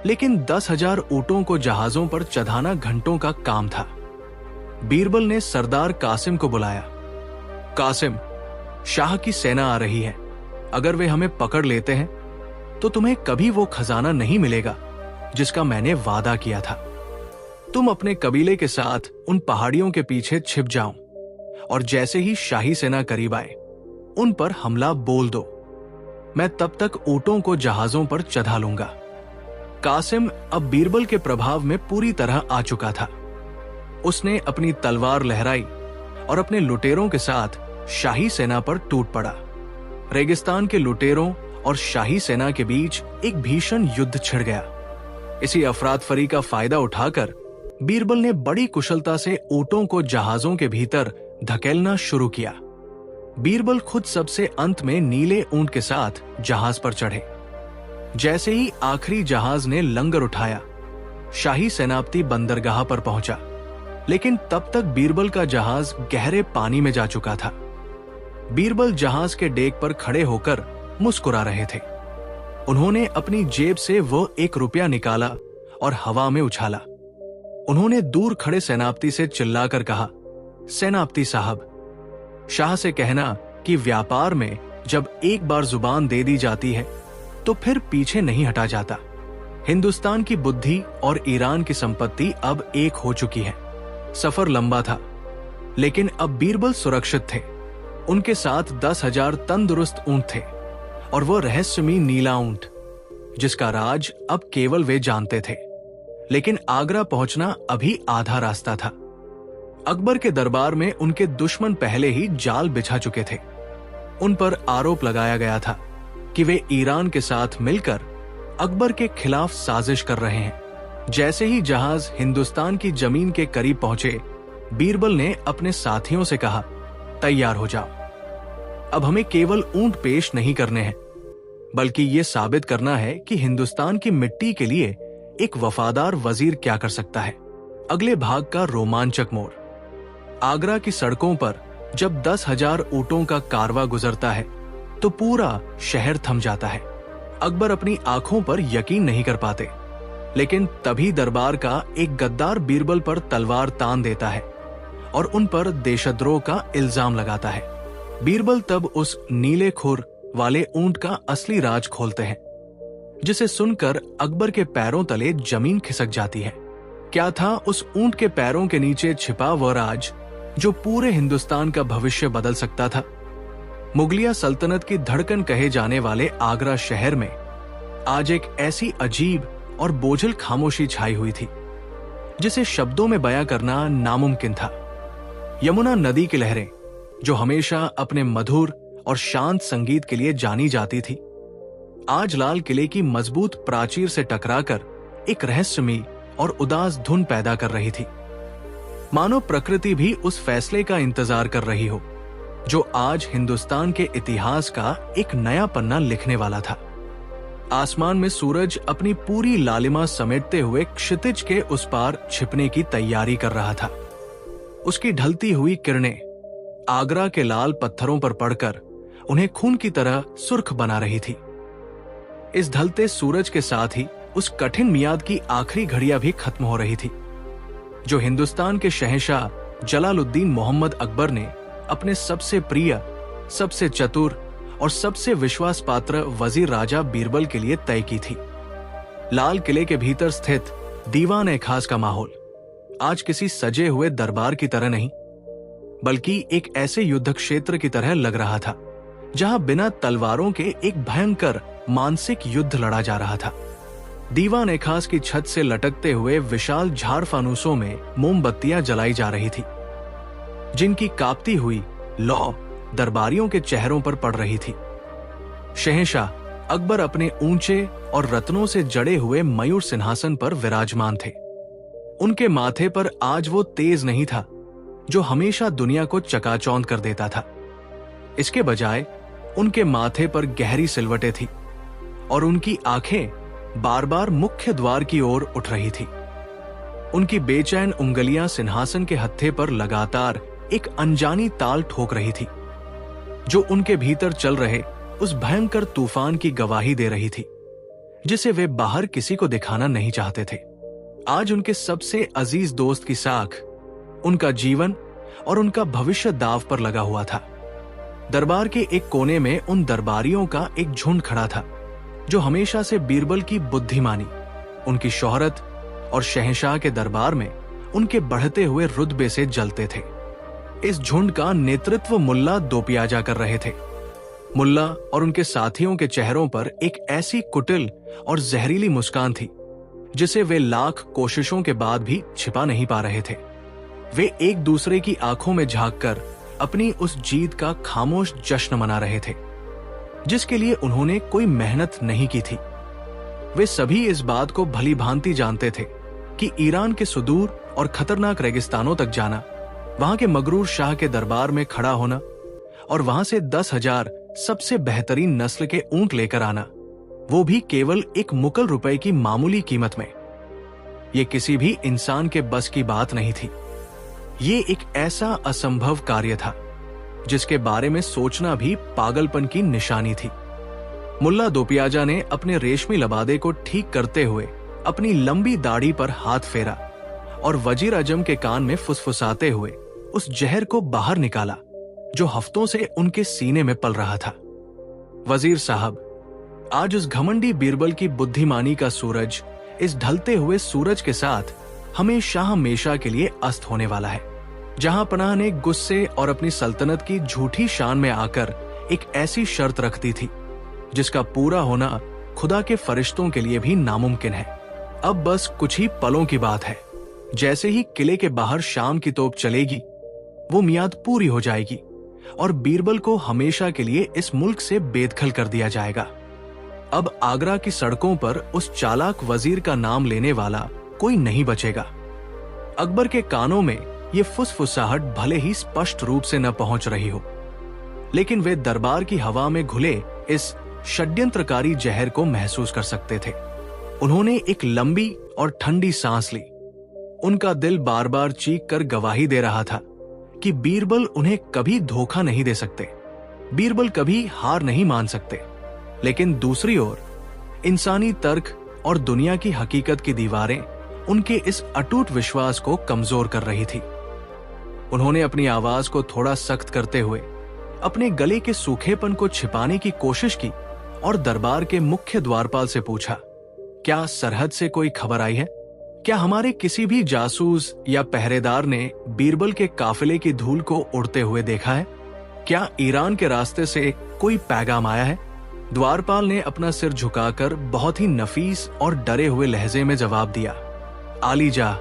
लेकिन 10,000 ऊंटों को जहाजों पर चढ़ाना घंटों का काम था। बीरबल ने सरदार कासिम को बुलाया। कासिम, शाह की सेना आ रही है। अगर वे हमें पकड़ लेते हैं तो तुम्हें कभी वो खजाना नहीं मिलेगा जिसका मैंने वादा किया था। तुम अपने कबीले के साथ उन पहाड़ियों के पीछे छिप जाओ और जैसे ही शाही सेना करीब आए उन पर हमला बोल दो। मैं तब तक ऊंटों को जहाजों पर चढ़ा लूंगा। कासिम अब बीरबल के प्रभाव में पूरी तरह आ चुका था। उसने अपनी तलवार लहराई और अपने लुटेरों के साथ शाही सेना पर टूट पड़ा। रेगिस्तान के लुटेरों और शाही सेना के बीच एक भीषण युद्ध छिड़ गया। इसी अफरातफरी का फायदा उठाकर बीरबल ने बड़ी कुशलता से ऊंटों को जहाजों के भीतर धकेलना शुरू किया। बीरबल खुद सबसे अंत में नीले ऊंट के साथ जहाज पर चढ़े। जैसे ही आखिरी जहाज ने लंगर उठाया, शाही सेनापति बंदरगाह पर पहुंचा, लेकिन तब तक बीरबल का जहाज गहरे पानी में जा चुका था। बीरबल जहाज के डेक पर खड़े होकर मुस्कुरा रहे थे। उन्होंने अपनी जेब से वो 1 रुपया निकाला और हवा में उछाला। उन्होंने दूर खड़े सेनापति से चिल्लाकर कहा, सेनापति साहब, शाह से कहना कि व्यापार में जब एक बार जुबान दे दी जाती है तो फिर पीछे नहीं हटा जाता। हिंदुस्तान की बुद्धि और ईरान की संपत्ति अब एक हो चुकी है। सफर लंबा था, लेकिन अब बीरबल सुरक्षित थे। उनके साथ 10,000 तंदुरुस्त ऊंट थे और वो रहस्यमयी नीला ऊंट जिसका राज अब केवल वे जानते थे। लेकिन आगरा पहुंचना अभी आधा रास्ता था। अकबर के दरबार में उनके दुश्मन पहले ही जाल बिछा चुके थे। उन पर आरोप लगाया गया था कि वे ईरान के साथ मिलकर अकबर के खिलाफ साजिश कर रहे हैं। जैसे ही जहाज हिंदुस्तान की जमीन के करीब पहुंचे, बीरबल ने अपने साथियों से कहा, तैयार हो जाओ। अब हमें केवल ऊंट पेश नहीं करने हैं, बल्कि ये साबित करना है कि हिंदुस्तान की मिट्टी के लिए एक वफादार वजीर क्या कर सकता है। अगले भाग का रोमांचक मोड़। आगरा की सड़कों पर जब 10,000 ऊंटों का कारवां गुजरता है तो पूरा शहर थम जाता है। अकबर अपनी आंखों पर यकीन नहीं कर पाते, लेकिन तभी दरबार का एक गद्दार बीरबल पर तलवार तान देता है और उन पर देशद्रोह का इल्जाम लगाता है। बीरबल तब उस नीले खुर वाले ऊंट का असली राज खोलते हैं, जिसे सुनकर अकबर के पैरों तले जमीन खिसक जाती है। क्या था उस ऊंट के पैरों के नीचे छिपा वह राज जो पूरे हिंदुस्तान का भविष्य बदल सकता था। मुगलिया सल्तनत की धड़कन कहे जाने वाले आगरा शहर में आज एक ऐसी अजीब और बोझिल खामोशी छाई हुई थी जिसे शब्दों में बयां करना नामुमकिन था। यमुना नदी की लहरें, जो हमेशा अपने मधुर और शांत संगीत के लिए जानी जाती थी, आज लाल किले की मजबूत प्राचीर से टकराकर एक रहस्यमयी और उदास धुन पैदा कर रही थी। मानो प्रकृति भी उस फैसले का इंतजार कर रही हो जो आज हिंदुस्तान के इतिहास का एक नया पन्ना लिखने वाला था। आसमान में सूरज अपनी पूरी लालिमा समेटते हुए क्षितिज के उस पार छिपने की तैयारी कर रहा था। उसकी ढलती हुई किरणें आगरा के लाल पत्थरों पर पड़कर उन्हें खून की तरह सुर्ख बना रही थी। इस ढलते सूरज के साथ ही उस कठिन मियाद की आखिरी घड़ियां भी खत्म हो रही थी जो हिंदुस्तान के शहंशाह जलालुद्दीन मोहम्मद अकबर ने अपने सबसे प्रिय, सबसे चतुर और सबसे विश्वास पात्र वजीर राजा बीरबल के लिए तय की थी। लाल किले के भीतर स्थित दीवान-ए-खास का माहौल आज किसी सजे हुए दरबार की तरह नहीं, बल्कि एक ऐसे युद्ध क्षेत्र की तरह लग रहा था जहां बिना तलवारों के एक भयंकर मानसिक युद्ध लड़ा जा रहा था। दीवान-ए-खास की छत से लटकते हुए विशाल झाड़ फानूसों में मोमबत्तियां जलाई जा रही थी, जिनकी कांपती हुई लौ दरबारियों के चेहरों पर पड़ रही थी। शहंशाह अकबर अपने ऊंचे और रत्नों से जड़े हुए मयूर सिंहासन पर विराजमान थे। उनके माथे पर आज वो तेज नहीं था जो हमेशा दुनिया को चकाचौंध कर देता था। इसके बजाय उनके माथे पर गहरी सिलवटें थी और उनकी आंखें बार बार मुख्य द्वार की ओर उठ रही थी। उनकी बेचैन उंगलियां सिंहासन के हत्थे पर लगातार एक अनजानी ताल ठोक रही थी जो उनके भीतर चल रहे उस भयंकर तूफान की गवाही दे रही थी जिसे वे बाहर किसी को दिखाना नहीं चाहते थे। आज उनके सबसे अजीज दोस्त की साख, उनका जीवन और उनका भविष्य दांव पर लगा हुआ था। दरबार के एक कोने में उन दरबारियों का एक झुंड खड़ा था जो हमेशा से बीरबल की बुद्धिमानी, उनकी शोहरत और शहंशाह के दरबार में उनके बढ़ते हुए रुतबे से जलते थे। इस झुंड का नेतृत्व मुल्ला दोपियाजा कर रहे थे। मुल्ला और उनके साथियों के चेहरों पर एक ऐसी कुटिल और जहरीली मुस्कान थी जिसे वे लाख कोशिशों के बाद भी छिपा नहीं पा रहे थे। वे एक दूसरे की आंखों में झांककर अपनी उस जीत का खामोश जश्न मना रहे थे जिसके लिए उन्होंने कोई मेहनत नहीं की थी। वे सभी इस बात को भली भांति जानते थे कि ईरान के सुदूर और खतरनाक रेगिस्तानों तक जाना, वहां के मगरूर शाह के दरबार में खड़ा होना और वहां से 10,000 सबसे बेहतरीन नस्ल के ऊंट लेकर आना, वो भी केवल एक मुकल रुपए की मामूली कीमत में, ये किसी भी इंसान के बस की बात नहीं थी। ये एक ऐसा असंभव कार्य था जिसके बारे में सोचना भी पागलपन की निशानी थी। मुल्ला दोपियाजा ने अपने रेशमी लबादे को ठीक करते हुए अपनी लंबी दाढ़ी पर हाथ फेरा और वजीर अजम के कान में फुसफुसाते हुए उस जहर को बाहर निकाला जो हफ्तों से उनके सीने में पल रहा था। वजीर साहब, आज उस घमंडी बीरबल की बुद्धिमानी का सूरज इस ढलते हुए सूरज के साथ हमेशा हमेशा के लिए अस्त होने वाला है। जहां पनाह ने गुस्से और अपनी सल्तनत की झूठी शान में आकर एक ऐसी शर्त रख दी थी जिसका पूरा होना खुदा के फरिश्तों के लिए भी नामुमकिन है। अब बस कुछ ही पलों की बात है। जैसे ही किले के बाहर शाम की तोप चलेगी, वो मियाद पूरी हो जाएगी और बीरबल को हमेशा के लिए इस मुल्क से बेदखल कर दिया जाएगा। अब आगरा की सड़कों पर उस चालाक वजीर का नाम लेने वाला कोई नहीं बचेगा। अकबर के कानों में ये फुसफुसाहट भले ही स्पष्ट रूप से न पहुंच रही हो, लेकिन वे दरबार की हवा में घुले इस षड्यंत्रकारी जहर को महसूस कर सकते थे। उन्होंने एक लंबी और ठंडी सांस ली। उनका दिल बार बार चीख कर गवाही दे रहा था कि बीरबल उन्हें कभी धोखा नहीं दे सकते, बीरबल कभी हार नहीं मान सकते। लेकिन दूसरी ओर इंसानी तर्क और दुनिया की हकीकत की दीवारें उनके इस अटूट विश्वास को कमजोर कर रही थी। उन्होंने अपनी आवाज को थोड़ा सख्त करते हुए अपने गले के सूखेपन को छिपाने की कोशिश की और दरबार के मुख्य द्वारपाल से पूछा, क्या सरहद से कोई खबर आई है? क्या हमारे किसी भी जासूस या पहरेदार ने बीरबल के काफिले की धूल को उड़ते हुए देखा है? क्या ईरान के रास्ते से कोई पैगाम आया है? द्वारपाल ने अपना सिर झुकाकर बहुत ही नफीस और डरे हुए लहजे में जवाब दिया, आलीजा,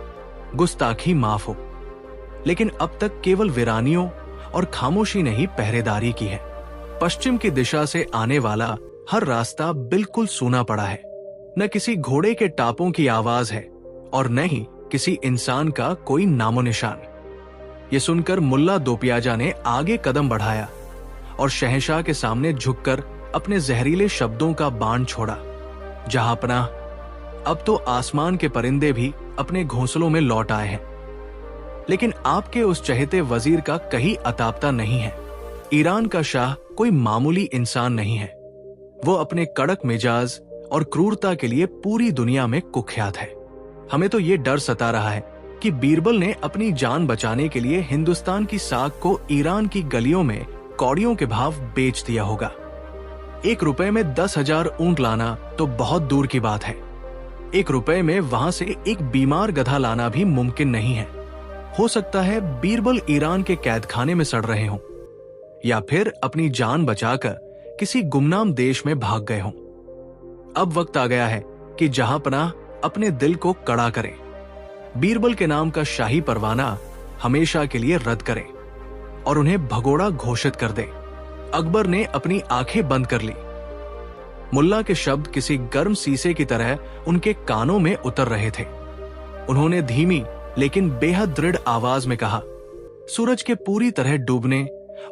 गुस्ताखी माफ हो, लेकिन अब तक केवल वीरानियों और खामोशी ने ही पहरेदारी की है। पश्चिम की दिशा से आने वाला हर रास्ता बिल्कुल सूना पड़ा है। न किसी घोड़े के टापों की आवाज है और न ही किसी इंसान का कोई नामो निशान। ये सुनकर मुल्ला दोपियाजा ने आगे कदम बढ़ाया और शहंशाह के सामने झुककर अपने जहरीले शब्दों का बाण छोड़ा, जहां पनाह, अब तो आसमान के परिंदे भी अपने घोंसलों में लौट आए हैं। लेकिन आपके उस चहेते वजीर का कहीं अतापता नहीं है। ईरान का शाह कोई मामूली इंसान नहीं है। वो अपने कड़क मिजाज और क्रूरता के लिए पूरी दुनिया में कुख्यात है। हमें तो ये डर सता रहा है कि बीरबल ने अपनी जान बचाने के लिए हिंदुस्तान की साख को ईरान की गलियों में कौड़ियों के भाव बेच दिया होगा। 1 रुपए में 10,000 ऊंट लाना तो बहुत दूर की बात है। 1 रुपए में वहां से एक बीमार गधा लाना भी मुमकिन नहीं है। हो सकता है बीरबल ईरान के कैदखाने में सड़ रहे हों या फिर अपनी जान बचाकर किसी गुमनाम देश में भाग गए हों। अब वक्त आ गया है कि जहां पनाह अपने दिल को कड़ा करें, बीरबल के नाम का शाही परवाना हमेशा के लिए रद्द करें और उन्हें भगोड़ा घोषित कर दे। अकबर ने अपनी आंखें बंद कर ली। मुल्ला के शब्द किसी गर्म शीशे की तरह उनके कानों में उतर रहे थे। उन्होंने धीमी लेकिन बेहद दृढ़ आवाज में कहा, सूरज के पूरी तरह डूबने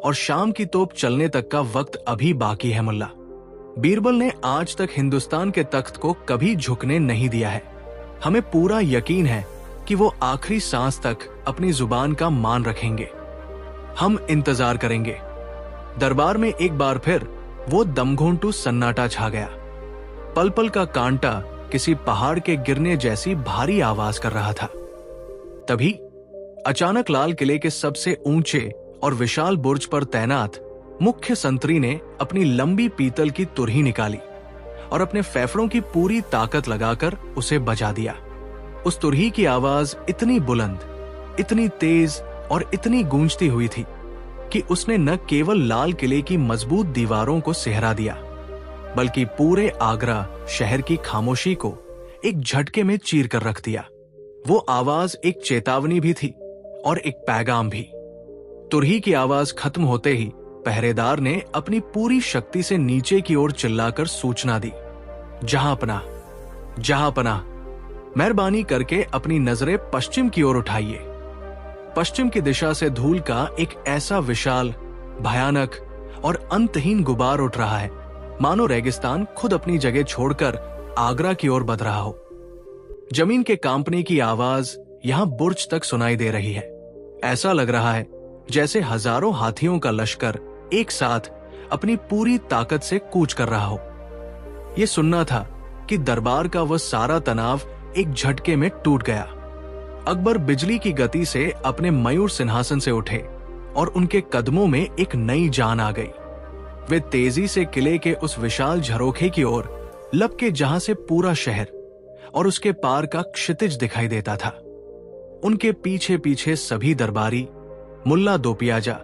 और शाम की तोप चलने तक का वक्त अभी बाकी है मुल्ला। बीरबल ने आज तक हिंदुस्तान के तख्त को कभी झुकने नहीं दिया है। हमें पूरा यकीन है कि वो आखिरी सांस तक अपनी जुबान का मान रखेंगे। हम इंतजार करेंगे। दरबार में एक बार फिर वो दमघोंटू सन्नाटा छा गया। पल पल का कांटा किसी पहाड़ के गिरने जैसी भारी आवाज कर रहा था। तभी अचानक लाल किले के सबसे ऊंचे और विशाल बुर्ज पर तैनात मुख्य संतरी ने अपनी लंबी पीतल की तुरही निकाली और अपने फेफड़ों की पूरी ताकत लगाकर उसे बजा दिया। उस तुरही की आवाज इतनी बुलंद, इतनी तेज और इतनी गूंजती हुई थी कि उसने न केवल लाल किले की मजबूत दीवारों को सिहरा दिया, बल्कि पूरे आगरा शहर की खामोशी को एक झटके में चीर कर रख दिया। वो आवाज एक चेतावनी भी थी और एक पैगाम भी। तुरही की आवाज खत्म होते ही पहरेदार ने अपनी पूरी शक्ति से नीचे की ओर चिल्लाकर सूचना दी, जहां पनाह, मेहरबानी करके अपनी नजरें पश्चिम की ओर उठाइए। पश्चिम की दिशा से धूल का एक ऐसा विशाल, भयानक और अंतहीन गुबार उठ रहा है, मानो रेगिस्तान खुद अपनी जगह छोड़कर आगरा की ओर बढ़ रहा हो। जमीन के कांपने की आवाज यहां बुर्ज तक सुनाई दे रही है। ऐसा लग रहा है जैसे हजारों हाथियों का लश्कर एक साथ अपनी पूरी ताकत से कूच कर रहा हो। यह सुनना था कि दरबार का वह सारा तनाव एक झटके में टूट गया। अकबर बिजली की गति से अपने मयूर सिंहासन से उठे और उनके कदमों में एक नई जान आ गई। वे तेजी से किले के उस विशाल झरोखे की ओर लपके जहां से पूरा शहर और उसके पार का क्षितिज दिखाई देता था। उनके पीछे पीछे सभी दरबारी, मुल्ला दोपियाजा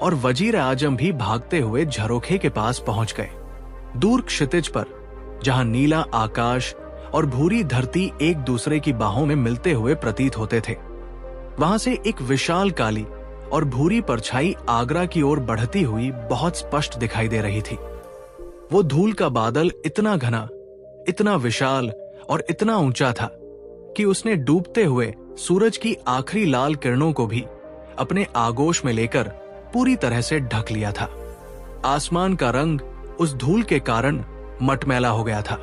और वजीर आजम भी भागते हुए झरोखे के पास पहुंच गए। दूर क्षितिज पर, जहां नीला आकाश और भूरी धरती एक दूसरे की बाहों में मिलते हुए प्रतीत होते थे, वहां से एक विशाल काली और भूरी परछाई आगरा की ओर बढ़ती हुई बहुत स्पष्ट दिखाई दे रही थी। वो धूल का बादल इतना घना, इतना विशाल और इतना ऊंचा था कि उसने डूबते हुए सूरज की आखिरी लाल किरणों को भी अपने आगोश में लेकर पूरी तरह से ढक लिया था। आसमान का रंग उस धूल के कारण मटमैला हो गया था।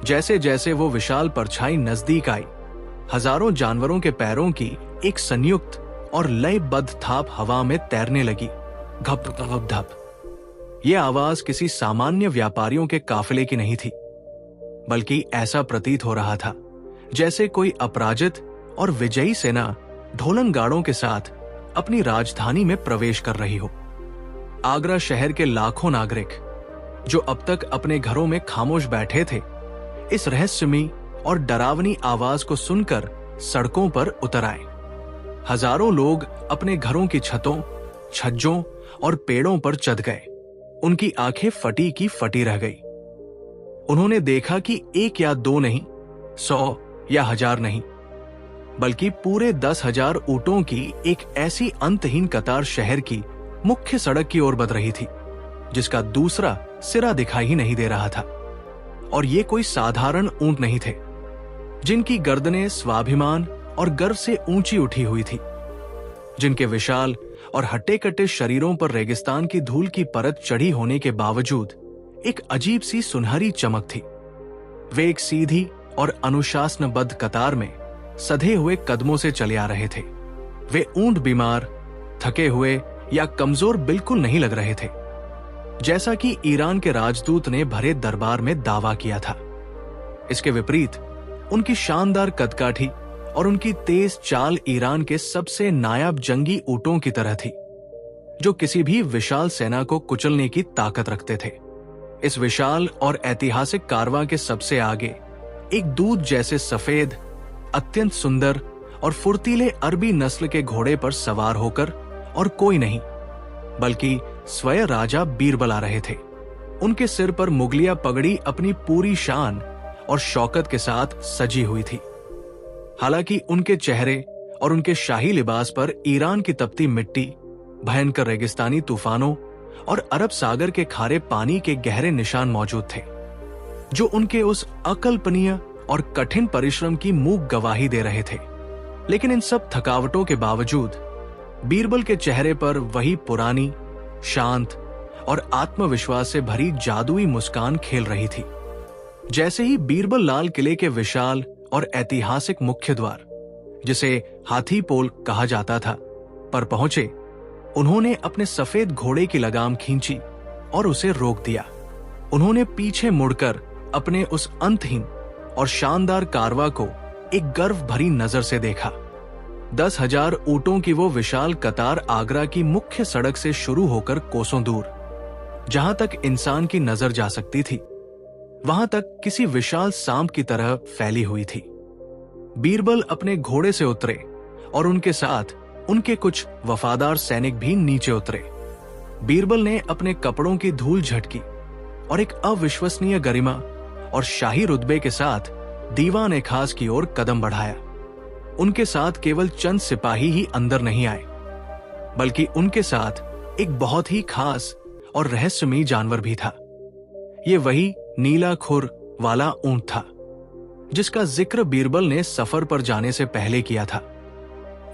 जैसे जैसे वो विशाल परछाई नजदीक आई, हजारों जानवरों के पैरों की एक संयुक्त और लयबद्ध थाप हवा में तैरने लगी, घप घप धप। ये आवाज किसी सामान्य व्यापारियों के काफिले की नहीं थी, बल्कि ऐसा प्रतीत हो रहा था जैसे कोई अपराजित और विजयी सेना ढोलन गाड़ों के साथ अपनी राजधानी में प्रवेश कर रही हो। आगरा शहर के लाखों नागरिक, जो अब तक अपने घरों में खामोश बैठे थे, इस रहस्यमयी और डरावनी आवाज को सुनकर सड़कों पर उतर आए। हजारों लोग अपने घरों की छतों, छज्जों और पेड़ों पर चढ़ गए। उनकी आंखें फटी की फटी रह गई। उन्होंने देखा कि एक या दो नहीं, 100 या 1000 नहीं, बल्कि पूरे 10,000 ऊंटों की एक ऐसी अंतहीन कतार शहर की मुख्य सड़क की ओर बढ़ रही थी, जिसका दूसरा सिरा दिखाई ही नहीं दे रहा था। और ये कोई साधारण ऊंट नहीं थे, जिनकी गर्दनें स्वाभिमान और गर्व से ऊंची उठी हुई थी, जिनके विशाल और हट्टे कट्टे शरीरों पर रेगिस्तान की धूल की परत चढ़ी होने के बावजूद एक अजीब सी सुनहरी चमक थी। वे एक सीधी और अनुशासनबद्ध कतार में सधे हुए कदमों से चले आ रहे थे। वे ऊंट बीमार, थके हुए या कमजोर बिल्कुल नहीं लग रहे थे, जैसा कि ईरान के राजदूत ने भरे दरबार में दावा किया था। इसके विपरीत उनकी शानदार कदकाठी और उनकी तेज चाल ईरान के सबसे नायाब जंगी ऊंटों की तरह थी, जो किसी भी विशाल सेना को कुचलने की ताकत रखते थे। इस विशाल और ऐतिहासिक कारवां के सबसे आगे एक दूध जैसे सफेद, अत्यंत सुंदर और फुर्तीले अरबी नस्ल के घोड़े पर सवार होकर और कोई नहीं बल्कि स्वयं राजा बीरबल आ रहे थे। उनके सिर पर मुगलिया पगड़ी अपनी पूरी शान और शौकत के साथ सजी हुई थी। हालांकि उनके चेहरे और उनके शाही लिबास पर ईरान की तपती मिट्टी, भयंकर रेगिस्तानी तूफानों और अरब सागर के खारे पानी के गहरे निशान मौजूद थे, जो उनके उस अकल्पनीय और कठिन परिश्रम की मूक गवाही दे रहे थे। लेकिन इन सब थकावटों के बावजूद बीरबल के चेहरे पर वही पुरानी, शांत और आत्मविश्वास से भरी जादुई मुस्कान खेल रही थी। जैसे ही बीरबल लाल किले के विशाल और ऐतिहासिक मुख्य द्वार, जिसे हाथी पोल कहा जाता था, पर पहुंचे, उन्होंने अपने सफेद घोड़े की लगाम खींची और उसे रोक दिया। उन्होंने पीछे मुड़कर अपने उस अंतहीन और शानदार कारवां को एक गर्व भरी नजर से देखा। 10,000 ऊंटों की वो विशाल कतार आगरा की मुख्य सड़क से शुरू होकर कोसों दूर, जहां तक इंसान की नजर जा सकती थी, वहां तक किसी विशाल सांप की तरह फैली हुई थी। बीरबल अपने घोड़े से उतरे और उनके साथ उनके कुछ वफादार सैनिक भी नीचे उतरे। बीरबल ने अपने कपड़ों की धूल झटकी और एक अविश्वसनीय गरिमा और शाही रुतबे के साथ दीवान खास की ओर कदम बढ़ाया। उनके साथ केवल चंद सिपाही ही अंदर नहीं आए, बल्कि उनके साथ एक बहुत ही खास और रहस्यमयी जानवर भी था। ये वही नीला खुर वाला ऊंट था, जिसका जिक्र बीरबल ने सफर पर जाने से पहले किया था।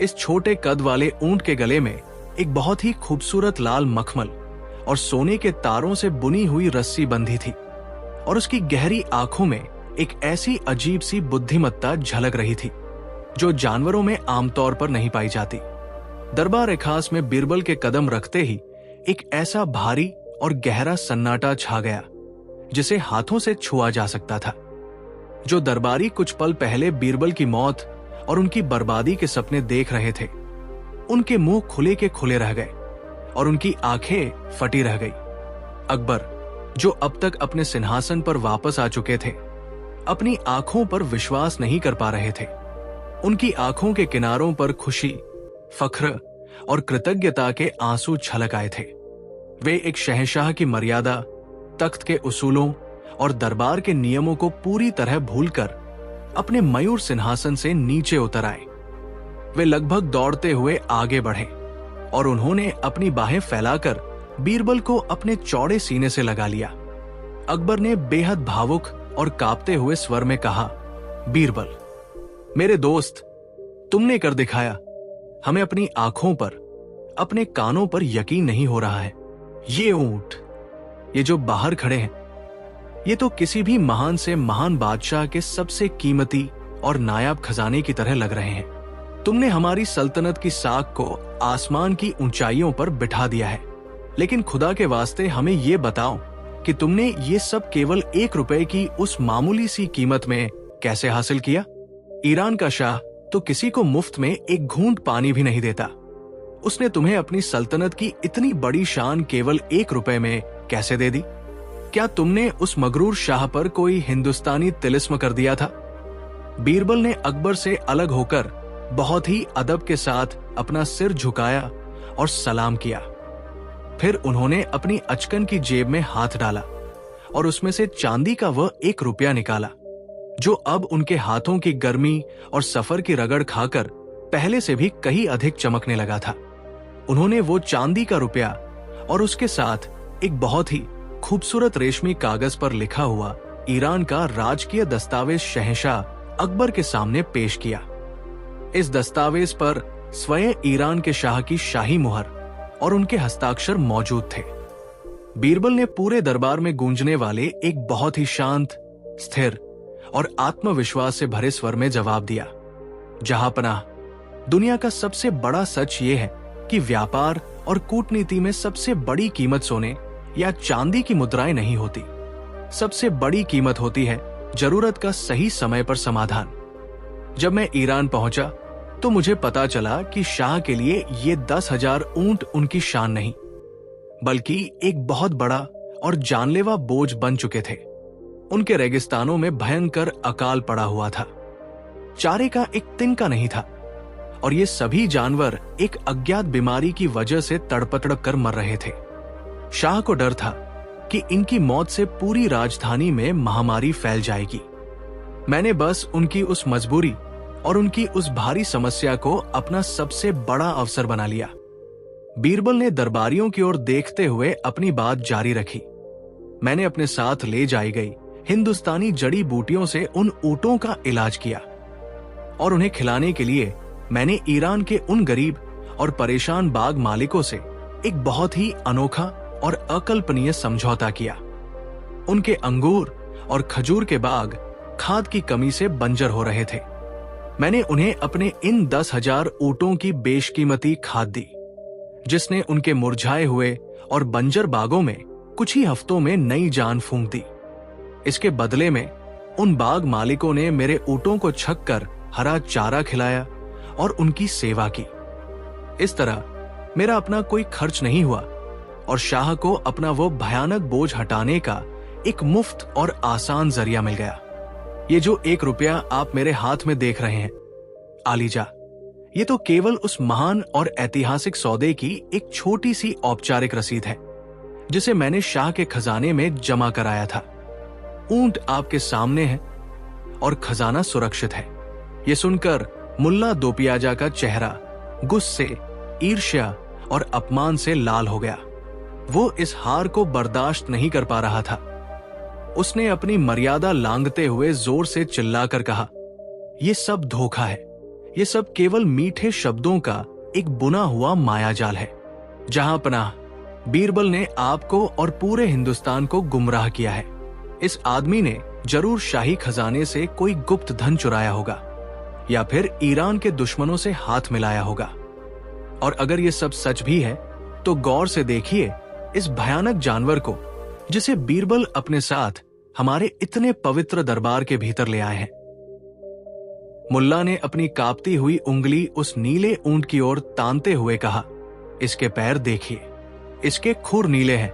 इस छोटे कद वाले ऊंट के गले में एक बहुत ही खूबसूरत लाल मखमल और सोने के तारों से बुनी हुई रस्सी बंधी थी, और उसकी गहरी आंखों में एक ऐसी अजीब सी बुद्धिमत्ता झलक रही थी जो जानवरों में आमतौर पर नहीं पाई जाती। दरबार खास में बीरबल के कदम रखते ही एक ऐसा भारी और गहरा सन्नाटा छा गया, जिसे हाथों से छुआ जा सकता था। जो दरबारी कुछ पल पहले बीरबल की मौत और उनकी बर्बादी के सपने देख रहे थे, उनके मुंह खुले के खुले रह गए और उनकी आंखें फटी रह गई। अकबर, जो अब तक अपने सिंहासन पर वापस आ चुके थे, अपनी आंखों पर विश्वास नहीं कर पा रहे थे। उनकी आंखों के किनारों पर खुशी, फख्र और कृतज्ञता के आंसू छलक आए थे। वे एक शहंशाह की मर्यादा, तख्त के उसूलों और दरबार के नियमों को पूरी तरह भूलकर अपने मयूर सिंहासन से नीचे उतर आए। वे लगभग दौड़ते हुए आगे बढ़े और उन्होंने अपनी बाहें फैलाकर बीरबल को अपने चौड़े सीने से लगा लिया। अकबर ने बेहद भावुक और कांपते हुए स्वर में कहा, बीरबल, मेरे दोस्त, तुमने कर दिखाया। हमें अपनी आंखों पर, अपने कानों पर यकीन नहीं हो रहा है। ये ऊंट, ये जो बाहर खड़े हैं, ये तो किसी भी महान से महान बादशाह के सबसे कीमती और नायाब खजाने की तरह लग रहे हैं। तुमने हमारी सल्तनत की साख को आसमान की ऊंचाइयों पर बिठा दिया है, लेकिन खुदा के वास्ते हमें ये बताओ कि तुमने ये सब केवल 1 रुपए की उस मामूली सी कीमत में कैसे हासिल किया? ईरान का शाह तो किसी को मुफ्त में एक घूंट पानी भी नहीं देता। उसने तुम्हें अपनी सल्तनत की इतनी बड़ी शान केवल 1 रुपए में कैसे दे दी? क्या तुमने उस मगरूर शाह पर कोई हिंदुस्तानी तिलिस्म कर दिया था? बीरबल ने अकबर से अलग होकर बहुत ही अदब के साथ अपना सिर झुकाया और सलाम किया। फिर उन्होंने अपनी अचकन की जेब में हाथ डाला और उसमें से चांदी का वह 1 रुपया निकाला, जो अब उनके हाथों की गर्मी और सफर की रगड़ खाकर पहले से भी कहीं अधिक चमकने लगा था। उन्होंने वो चांदी का रुपया और उसके साथ एक बहुत ही खूबसूरत रेशमी कागज पर लिखा हुआ ईरान का राजकीय दस्तावेज शहंशाह अकबर के सामने पेश किया। इस दस्तावेज पर स्वयं ईरान के शाह की शाही मुहर और उनके हस्ताक्षर मौजूद थे। बीरबल ने पूरे दरबार में गूंजने वाले एक बहुत ही शांत, स्थिर और आत्मविश्वास से भरे स्वर में जवाब दिया, जहांपनाह, दुनिया का सबसे बड़ा सच ये है कि व्यापार और कूटनीति में सबसे बड़ी कीमत सोने या चांदी की मुद्राएं नहीं होती। सबसे बड़ी कीमत होती है जरूरत का सही समय पर समाधान। जब मैं ईरान पहुंचा तो मुझे पता चला कि शाह के लिए ये 10,000 ऊंट उनकी शान नहीं, बल्कि एक बहुत बड़ा और जानलेवा बोझ बन चुके थे। उनके रेगिस्तानों में भयंकर अकाल पड़ा हुआ था, चारे का एक तिनका नहीं था और ये सभी जानवर एक अज्ञात बीमारी की वजह से तड़पड़ कर मर रहे थे। शाह को डर था कि इनकी मौत से पूरी राजधानी में महामारी फैल जाएगी। मैंने बस उनकी उस मजबूरी और उनकी उस भारी समस्या को अपना सबसे बड़ा अवसर बना लिया। बीरबल ने दरबारियों की ओर देखते हुए अपनी बात जारी रखी। मैंने अपने साथ ले जाई गई हिंदुस्तानी जड़ी बूटियों से उन ऊंटों का इलाज किया और उन्हें खिलाने के लिए मैंने ईरान के उन गरीब और परेशान बाग मालिकों से एक बहुत ही अनोखा और अकल्पनीय समझौता किया। उनके अंगूर और खजूर के बाग खाद की कमी से बंजर हो रहे थे। मैंने उन्हें अपने इन 10,000 ऊंटों की बेशकीमती खाद दी, जिसने उनके मुरझाए हुए और बंजर बागों में कुछ ही हफ्तों में नई जान फूंक दी। इसके बदले में उन बाग मालिकों ने मेरे ऊंटों को छक कर हरा चारा खिलाया और उनकी सेवा की। इस तरह मेरा अपना कोई खर्च नहीं हुआ और शाह को अपना वो भयानक बोझ हटाने का एक मुफ्त और आसान जरिया मिल गया। ये जो 1 रुपया आप मेरे हाथ में देख रहे हैं, आलीजा, ये तो केवल उस महान और ऐतिहासिक सौदे की एक छोटी सी औपचारिक रसीद है, जिसे मैंने शाह के खजाने में जमा कराया था। ऊंट आपके सामने है और खजाना सुरक्षित है। ये सुनकर मुल्ला दोपियाजा का चेहरा गुस्से, ईर्ष्या और अपमान से लाल हो गया। वो इस हार को बर्दाश्त नहीं कर पा रहा था। उसने अपनी मर्यादा लांघते हुए जोर से चिल्लाकर कहा, यह सब धोखा है। ये सब केवल मीठे शब्दों का एक बुना हुआ मायाजाल है। जहां पनाह, बीरबल ने आपको और पूरे हिंदुस्तान को गुमराह किया है। इस आदमी ने जरूर शाही खजाने से कोई गुप्त धन चुराया होगा या फिर ईरान के दुश्मनों से हाथ मिलाया होगा। और अगर ये सब सच भी है तो गौर से देखिए इस भयानक जानवर को, जिसे बीरबल अपने साथ हमारे इतने पवित्र दरबार के भीतर ले आए हैं। मुल्ला ने अपनी कांपती हुई उंगली उस नीले ऊंट की ओर तानते हुए कहा, इसके पैर देखिए, इसके खुर नीले हैं।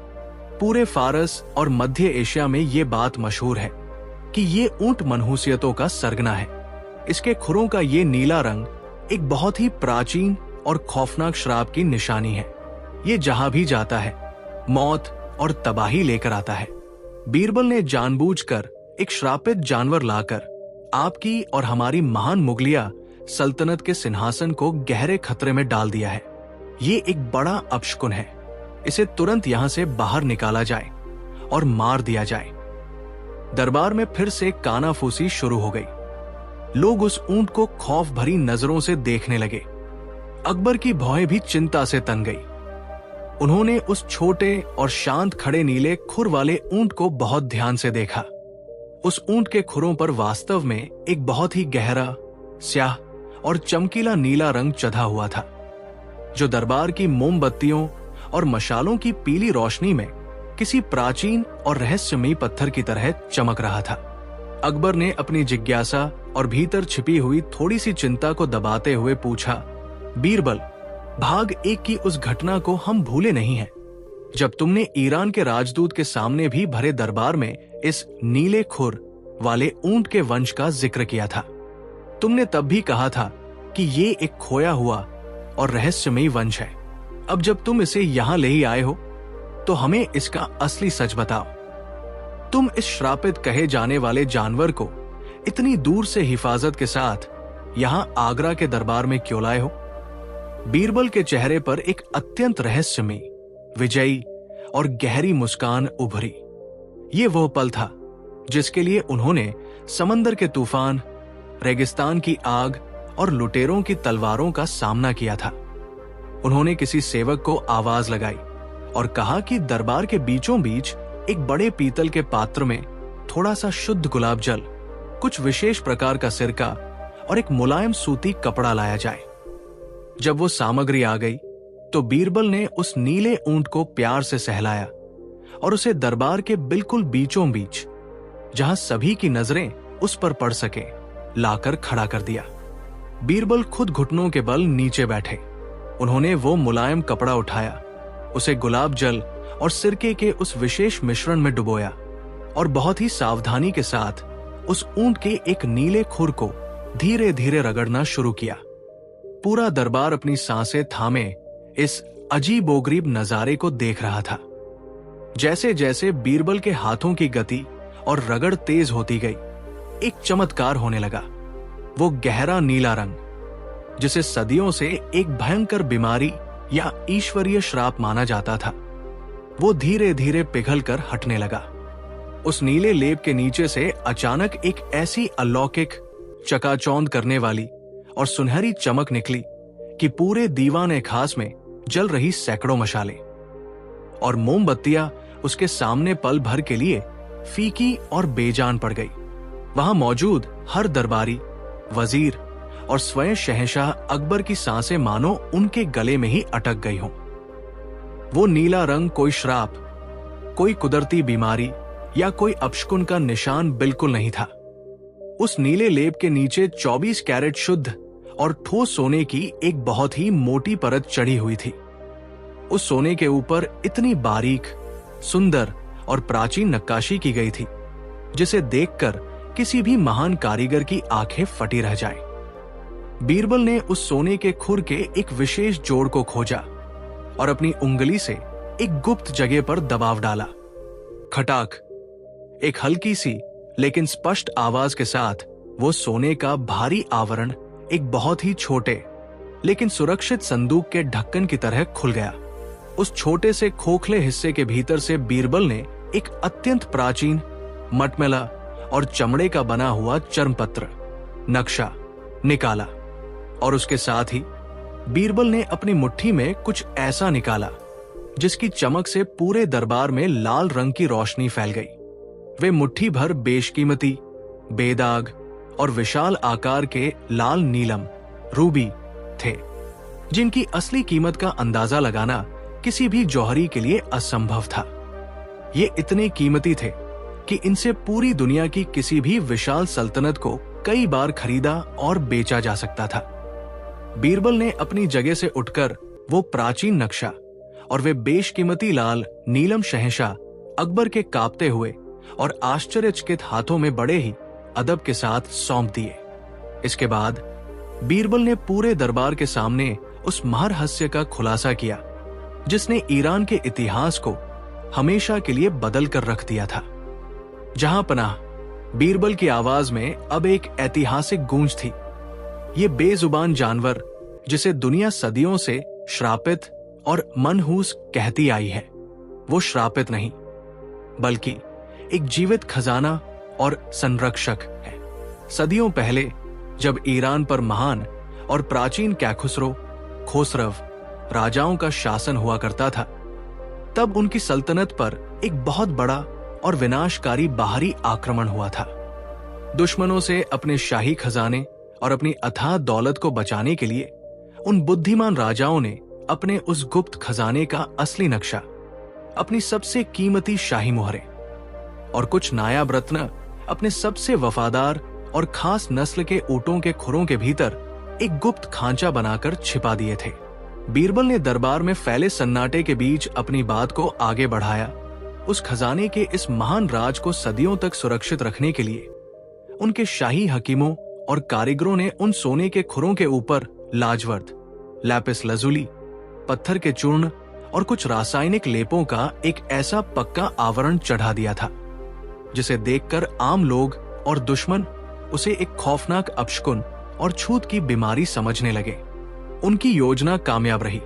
पूरे फारस और मध्य एशिया में ये बात मशहूर है कि ये ऊंट मनहूसियतों का सरगना है। इसके खुरों का ये नीला रंग एक बहुत ही प्राचीन और खौफनाक श्राप की निशानी है। ये जहां भी जाता है मौत और तबाही लेकर आता है। बीरबल ने जानबूझकर एक श्रापित जानवर लाकर आपकी और हमारी महान मुगलिया सल्तनत के सिंहासन को गहरे खतरे में डाल दिया है। ये एक बड़ा अपशकुन है। इसे तुरंत यहां से बाहर निकाला जाए और मार दिया जाए। दरबार में फिर से कानाफूसी शुरू हो गई। लोग उस ऊंट को खौफ भरी नजरों से देखने लगे। अकबर की भौहें भी चिंता से तन गई। उन्होंने उस छोटे और शांत खड़े नीले खुर वाले ऊंट को बहुत ध्यान से देखा। उस ऊंट के खुरों पर वास्तव में एक बहुत ही गहरा, स्याह और चमकीला नीला रंग चढ़ा हुआ था, जो दरबार की मोमबत्तियों और मशालों की पीली रोशनी में किसी प्राचीन और रहस्यमयी पत्थर की तरह चमक रहा था। अकबर ने अपनी जिज्ञासा और भीतर छिपी हुई थोड़ी सी चिंता को दबाते हुए पूछा, बीरबल, भाग 1 की उस घटना को हम भूले नहीं हैं, जब तुमने ईरान के राजदूत के सामने भी भरे दरबार में इस नीले खुर वाले ऊंट के वंश का जिक्र किया था। तुमने तब भी कहा था कि ये एक खोया हुआ और रहस्यमयी वंश है। अब जब तुम इसे यहां ले ही आए हो तो हमें इसका असली सच बताओ। तुम इस श्रापित कहे जाने वाले जानवर को इतनी दूर से हिफाजत के साथ यहां आगरा के दरबार में क्यों लाए हो? बीरबल के चेहरे पर एक अत्यंत रहस्यमयी, विजयी और गहरी मुस्कान उभरी। ये वो पल था जिसके लिए उन्होंने समंदर के तूफान, रेगिस्तान की आग और लुटेरों की तलवारों का सामना किया था। उन्होंने किसी सेवक को आवाज लगाई और कहा कि दरबार के बीचों बीच एक बड़े पीतल के पात्र में थोड़ा सा शुद्ध गुलाब जल, कुछ विशेष प्रकार का सिरका और एक मुलायम सूती कपड़ा लाया जाए। जब वो सामग्री आ गई तो बीरबल ने उस नीले ऊंट को प्यार से सहलाया और उसे दरबार के बिल्कुल बीचों बीच, जहां सभी की नजरें उस पर पड़ सके, लाकर खड़ा कर दिया। बीरबल खुद घुटनों के बल नीचे बैठे। उन्होंने वो मुलायम कपड़ा उठाया, उसे गुलाब जल और सिरके के उस विशेष मिश्रण में डुबोया और बहुत ही सावधानी के साथ उस ऊंट के एक नीले खुर को धीरे धीरे रगड़ना शुरू किया। पूरा दरबार अपनी सांसें थामे इस अजीबोगरीब नजारे को देख रहा था। जैसे जैसे बीरबल के हाथों की गति और रगड़ तेज होती गई, एक चमत्कार होने लगा। वो गहरा नीला रंग, जिसे सदियों से एक भयंकर बीमारी या ईश्वरीय श्राप माना जाता था, वो धीरे धीरे पिघलकर हटने लगा। उस नीले लेप के नीचे से अचानक एक ऐसी अलौकिक, चकाचौंध करने वाली और सुनहरी चमक निकली कि पूरे दीवान ए खास में जल रही सैकड़ों मशालें और मोमबत्तियां उसके सामने पल भर के लिए फीकी और बेजान पड़ गई। वहां मौजूद हर दरबारी, वजीर और स्वयं शहंशाह अकबर की सांसें मानो उनके गले में ही अटक गई हों। वो नीला रंग कोई श्राप, कोई कुदरती बीमारी या कोई अपशकुन का निशान बिल्कुल नहीं था। उस नीले लेप के नीचे 24 कैरेट शुद्ध और ठोस सोने की एक बहुत ही मोटी परत चढ़ी हुई थी। उस सोने के ऊपर इतनी बारीक, सुंदर और प्राचीन नक्काशी की गई थी जिसे देखकर किसी भी महान कारीगर की आंखें फटी रह जाएं। बीरबल ने उस सोने के खुर के एक विशेष जोड़ को खोजा और अपनी उंगली से एक गुप्त जगह पर दबाव डाला। खटाक, एक हल्की सी लेकिन स्पष्ट आवाज के साथ वो सोने का भारी आवरण एक बहुत ही छोटे लेकिन सुरक्षित संदूक के ढक्कन की तरह खुल गया। उस छोटे से खोखले हिस्से के भीतर से बीरबल ने एक अत्यंत प्राचीन, मटमैला और चमड़े का बना हुआ चर्मपत्र नक्शा निकाला और उसके साथ ही बीरबल ने अपनी मुट्ठी में कुछ ऐसा निकाला जिसकी चमक से पूरे दरबार में लाल रंग की रोशनी फैल गई। वे मुट्ठी भर बेशकीमती, बेदाग और विशाल आकार के लाल नीलम रूबी थे, जिनकी असली कीमत का अंदाजा लगाना किसी भी जौहरी के लिए असंभव था। ये इतने कीमती थे कि इनसे पूरी दुनिया की किसी भी विशाल सल्तनत को कई बार खरीदा और बेचा जा सकता था। बीरबल ने अपनी जगह से उठकर वो प्राचीन नक्शा और वे बेशकीमती लाल नीलम शहंशाह अकबर के कांपते हुए और आश्चर्यचकित हाथों में बड़े ही अदब के साथ सौंप दिए। इसके बाद बीरबल ने पूरे दरबार के सामने उस महरहस्य का खुलासा किया जिसने ईरान के इतिहास को हमेशा के लिए बदल कर रख दिया था। जहां पनाह, बीरबल की आवाज में अब एक ऐतिहासिक गूंज थी। ये बेजुबान जानवर जिसे दुनिया सदियों से श्रापित और मनहूस कहती आई है, वो श्रापित नहीं बल्कि एक जीवित खजाना और संरक्षक है। सदियों पहले जब ईरान पर महान और प्राचीन कैखुसरो, खोसरव राजाओं का शासन हुआ करता था, तब उनकी सल्तनत पर एक बहुत बड़ा और विनाशकारी बाहरी आक्रमण हुआ था। दुश्मनों से अपने शाही खजाने और अपनी अथाह दौलत को बचाने के लिए उन बुद्धिमान राजाओं ने अपने उस गुप्त खजाने का असली नक्शा, अपनी सबसे कीमती शाही मोहरें और कुछ नायाब रत्न अपने सबसे वफादार और खास नस्ल के ऊंटों के खुरों के भीतर एक गुप्त खांचा बनाकर छिपा दिए थे। बीरबल ने दरबार में फैले सन्नाटे के बीच अपनी बात को आगे बढ़ाया। उस खजाने के इस महान राज को सदियों तक सुरक्षित रखने के लिए उनके शाही हकीमों और कारीगरों ने उन सोने के खुरों के ऊपर लाजवर्द, लैपिस लजुली, पत्थर के चूर्ण और कुछ रासायनिक लेपों का एक ऐसा पक्का आवरण चढ़ा दिया था जिसे देखकर आम लोग और दुश्मन उसे एक खौफनाक अपशकुन और छूत की बीमारी समझने लगे। उनकी योजना कामयाब रही।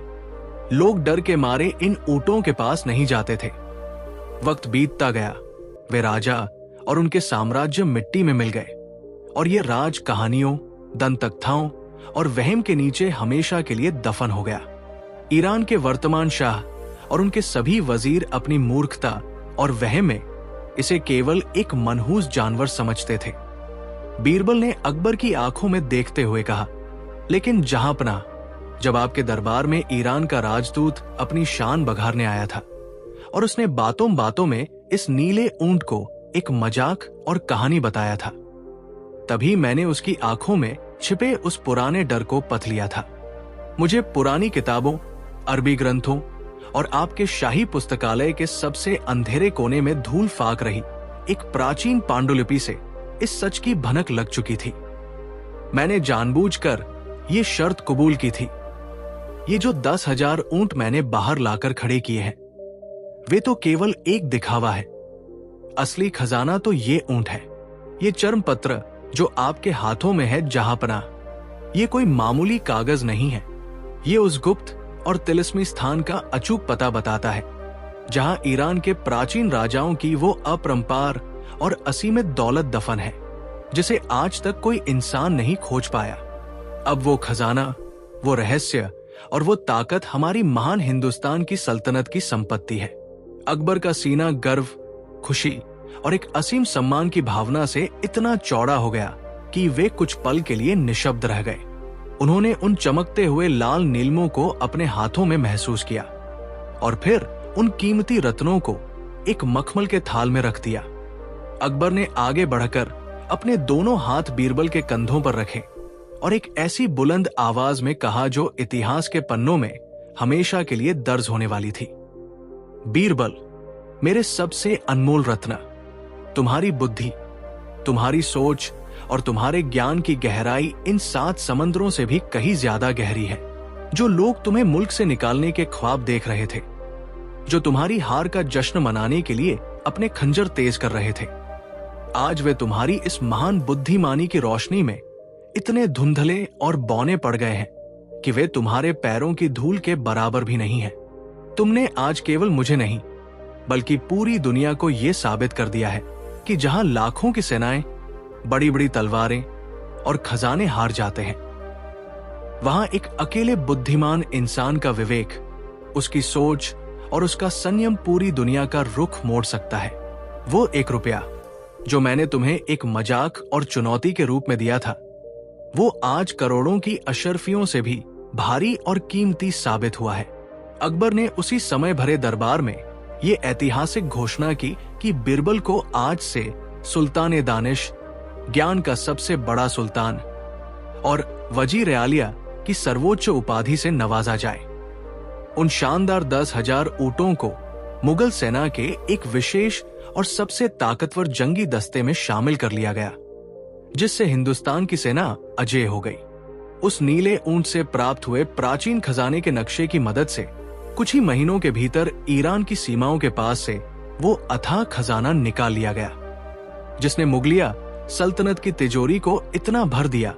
लोग डर के मारे इन ऊंटों के पास नहीं जाते थे। वक्त बीतता गया, वे राजा और उनके साम्राज्य मिट्टी में मिल गए और ये राज कहानियों, दंतकथाओं और वहम के नीचे हमेशा के लिए दफन हो गया। ईरान के वर्तमान शाह और उनके सभी वजीर अपनी मूर्खता और वहम में इसे केवल एक मनहूस जानवर समझते थे। बीरबल ने अकबर की आंखों में देखते हुए कहा, लेकिन जहांपनाह, जब आपके दरबार में ईरान का राजदूत अपनी शान बघारने आया था और उसने बातों बातों में इस नीले ऊंट को एक मजाक और कहानी बताया था, तभी मैंने उसकी आंखों में छिपे उस पुराने डर को पथ लिया था। मुझे पुरानी किताबों, अरबी ग्रंथों और आपके शाही पुस्तकालय के सबसे अंधेरे कोने में धूल फाक रही एक प्राचीन पांडुलिपि से इस सच की भनक लग चुकी थी। मैंने जानबूझकर ये शर्त कबूल की थी, ये जो 10,000 ऊंट मैंने बाहर लाकर खड़े किए हैं, वे तो केवल एक दिखावा है। असली खजाना तो ये ऊंट है। ये चर्म पत्र जो आपके हाथों में है जहांपनाह, ये कोई मामूली कागज नहीं है। ये उस गुप्त और तिलिस्मी स्थान का अचूक पता बताता है जहां ईरान के प्राचीन राजाओं की वो अपरंपार और असीमित दौलत दफन है जिसे आज तक कोई इंसान नहीं खोज पाया। अब वो खजाना, वो रहस्य और वो ताकत हमारी महान हिंदुस्तान की सल्तनत की संपत्ति है। अकबर का सीना गर्व, खुशी और एक असीम सम्मान की भावना से इतना चौड़ा हो गया कि वे कुछ पल के लिए निशब्द रह गए। उन्होंने उन चमकते हुए लाल नीलमों को अपने हाथों में महसूस किया और फिर उन कीमती रत्नों को एक मखमल के थाल में रख दिया। अकबर ने आगे बढ़कर अपने दोनों हाथ बीरबल के कंधों पर रखे और एक ऐसी बुलंद आवाज में कहा जो इतिहास के पन्नों में हमेशा के लिए दर्ज होने वाली थी, बीरबल, मेरे सबसे अनमोल रत्न, तुम्हारी बुद्धि, तुम्हारी सोच और तुम्हारे ज्ञान की गहराई इन 7 समंदरों से भी कहीं ज्यादा गहरी है। जो लोग तुम्हें मुल्क से निकालने के ख्वाब देख रहे थे, जो तुम्हारी हार का जश्न मनाने के लिए अपने खंजर तेज कर रहे थे, आज वे तुम्हारी इस महान बुद्धिमानी की रोशनी में इतने धुंधले और बौने पड़ गए हैं कि वे तुम्हारे पैरों की धूल के बराबर भी नहीं है। तुमने आज केवल मुझे नहीं बल्कि पूरी दुनिया को यह साबित कर दिया है कि जहां लाखों की सेनाएं, बड़ी बड़ी तलवारें और खजाने हार जाते हैं, वहां एक अकेले बुद्धिमान इंसान का विवेक, उसकी सोच और उसका संयम पूरी दुनिया का रुख मोड़ सकता है। वो 1 रुपया जो मैंने तुम्हें एक मजाक और चुनौती के रूप में दिया था, वो आज करोड़ों की अशर्फियों से भी भारी और कीमती साबित हुआ है। अकबर ने उसी समय भरे दरबार में ये ऐतिहासिक घोषणा की कि बीरबल को आज से सुल्तान दानिश, ज्ञान का सबसे बड़ा सुल्तान और वजीर आलिया की सर्वोच्च उपाधि से नवाजा जाए। उन शानदार 10,000 ऊंटों को मुगल सेना के एक विशेष और सबसे ताकतवर जंगी दस्ते में शामिल कर लिया गया, जिससे हिंदुस्तान की सेना अजेय हो गई। उस नीले ऊंट से प्राप्त हुए प्राचीन खजाने के नक्शे की मदद से कुछ ही महीनों के भीतर ईरान की सीमाओं के पास से वो अथाह खजाना निकाल लिया गया, जिसने मुगलिया सल्तनत की तिजोरी को इतना भर दिया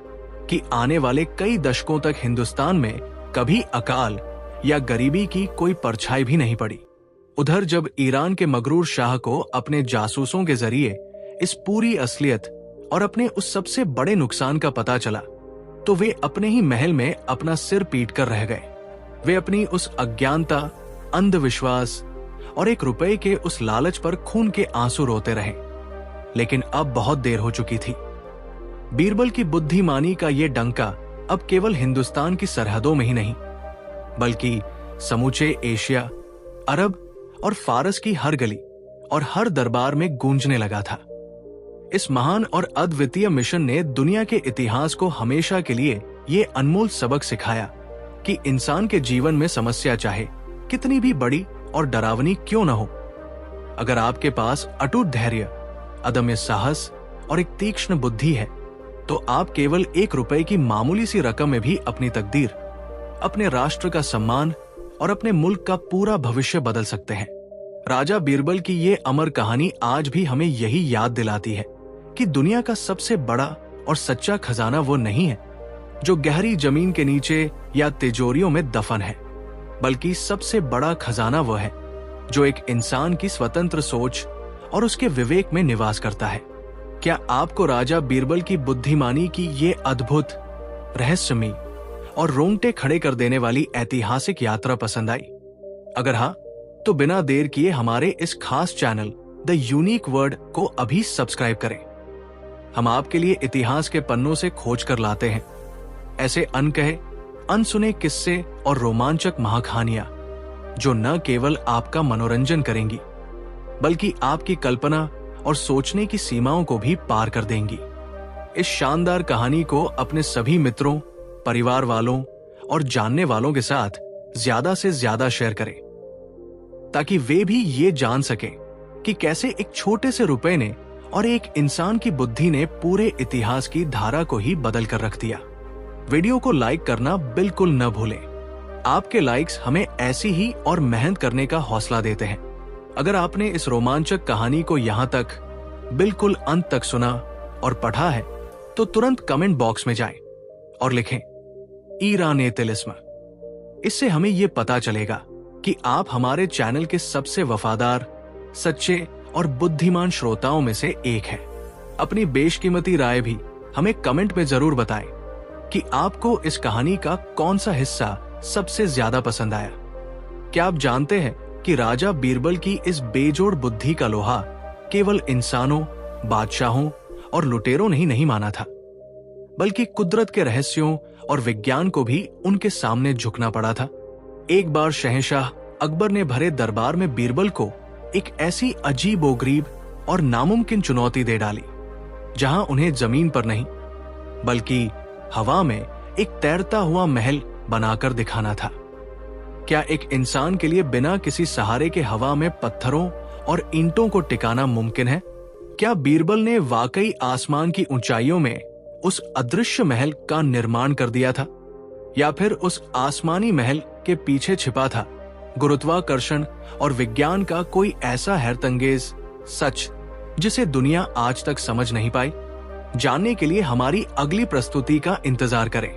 कि आने वाले कई दशकों तक हिंदुस्तान में कभी अकाल या गरीबी की कोई परछाई भी नहीं पड़ी। उधर जब ईरान के मगरूर शाह को अपने जासूसों के जरिए इस पूरी असलियत और अपने उस सबसे बड़े नुकसान का पता चला, तो वे अपने ही महल में अपना सिर पीट कर रह गए। वे अपनी उस अज्ञानता, अंधविश्वास और एक रुपए के उस लालच पर खून के आंसू रोते रहे। लेकिन अब बहुत देर हो चुकी थी। बीरबल की बुद्धिमानी का ये डंका अब केवल हिंदुस्तान की सरहदों में ही नहीं, बल्कि समूचे एशिया, अरब और फारस की हर गली और हर दरबार में गूंजने लगा था। इस महान और अद्वितीय मिशन ने दुनिया के इतिहास को हमेशा के लिए ये अनमोल सबक सिखाया कि इंसान के जीवन में समस्या चाहे कितनी भी बड़ी और डरावनी क्यों न हो, अगर आपके पास अटूट धैर्य, अदम्य साहस और एक तीक्ष्ण बुद्धि है, तो आप केवल 1 रुपए की मामूली सी रकम में भी अपनी तकदीर, अपने राष्ट्र का सम्मान और अपने मुल्क का पूरा भविष्य बदल सकते हैं। राजा बीरबल की ये अमर कहानी आज भी हमें यही याद दिलाती है कि दुनिया का सबसे बड़ा और सच्चा खजाना वो नहीं है जो गहरी जमीन के नीचे या तिजोरियों में दफन है, बल्कि सबसे बड़ा खजाना वो है जो एक इंसान की स्वतंत्र सोच और उसके विवेक में निवास करता है। क्या आपको राजा बीरबल की बुद्धिमानी की ये अद्भुत, रहस्यमयी और रोंगटे खड़े कर देने वाली ऐतिहासिक यात्रा पसंद आई? अगर हाँ, तो बिना देर किए हमारे इस खास चैनल द यूनिक वर्ड को अभी सब्सक्राइब करें। हम आपके लिए इतिहास के पन्नों से खोज कर लाते हैं ऐसे अनकहे, अनसुने किस्से और रोमांचक महाकहानियां जो न केवल आपका मनोरंजन करेंगी, बल्कि आपकी कल्पना और सोचने की सीमाओं को भी पार कर देंगी। इस शानदार कहानी को अपने सभी मित्रों, परिवार वालों और जानने वालों के साथ ज्यादा से ज्यादा शेयर करें, ताकि वे भी ये जान सकें कि कैसे एक छोटे से रुपए ने और एक इंसान की बुद्धि ने पूरे इतिहास की धारा को ही बदल कर रख दिया। वीडियो को लाइक करना बिल्कुल न भूलें। आपके लाइक्स हमें ऐसी ही और मेहनत करने का हौसला देते हैं। अगर आपने इस रोमांचक कहानी को यहाँ तक बिल्कुल अंत तक सुना और पढ़ा है, तो तुरंत कमेंट बॉक्स में जाएं और लिखें ईरान तिलिस्म। इससे हमें ये पता चलेगा कि आप हमारे चैनल के सबसे वफादार, सच्चे और बुद्धिमान श्रोताओं में से एक हैं। अपनी बेशकीमती राय भी हमें कमेंट में जरूर बताएं कि आपको इस कहानी का कौन सा हिस्सा सबसे ज्यादा पसंद आया। क्या आप जानते हैं कि राजा बीरबल की इस बेजोड़ बुद्धि का लोहा केवल इंसानों, बादशाहों और लुटेरों ने ही नहीं माना था, बल्कि कुदरत के रहस्यों और विज्ञान को भी उनके सामने झुकना पड़ा था। एक बार शहंशाह अकबर ने भरे दरबार में बीरबल को एक ऐसी अजीबोगरीब और नामुमकिन चुनौती दे डाली, जहां उन्हें जमीन पर नहीं बल्कि हवा में एक तैरता हुआ महल बनाकर दिखाना था। क्या एक इंसान के लिए बिना किसी सहारे के हवा में पत्थरों और ईंटों को टिकाना मुमकिन है? क्या बीरबल ने वाकई आसमान की ऊंचाइयों में उस अदृश्य महल का निर्माण कर दिया था, या फिर उस आसमानी महल के पीछे छिपा था गुरुत्वाकर्षण और विज्ञान का कोई ऐसा हैरतअंगेज सच जिसे दुनिया आज तक समझ नहीं पाई? जानने के लिए हमारी अगली प्रस्तुति का इंतजार करें।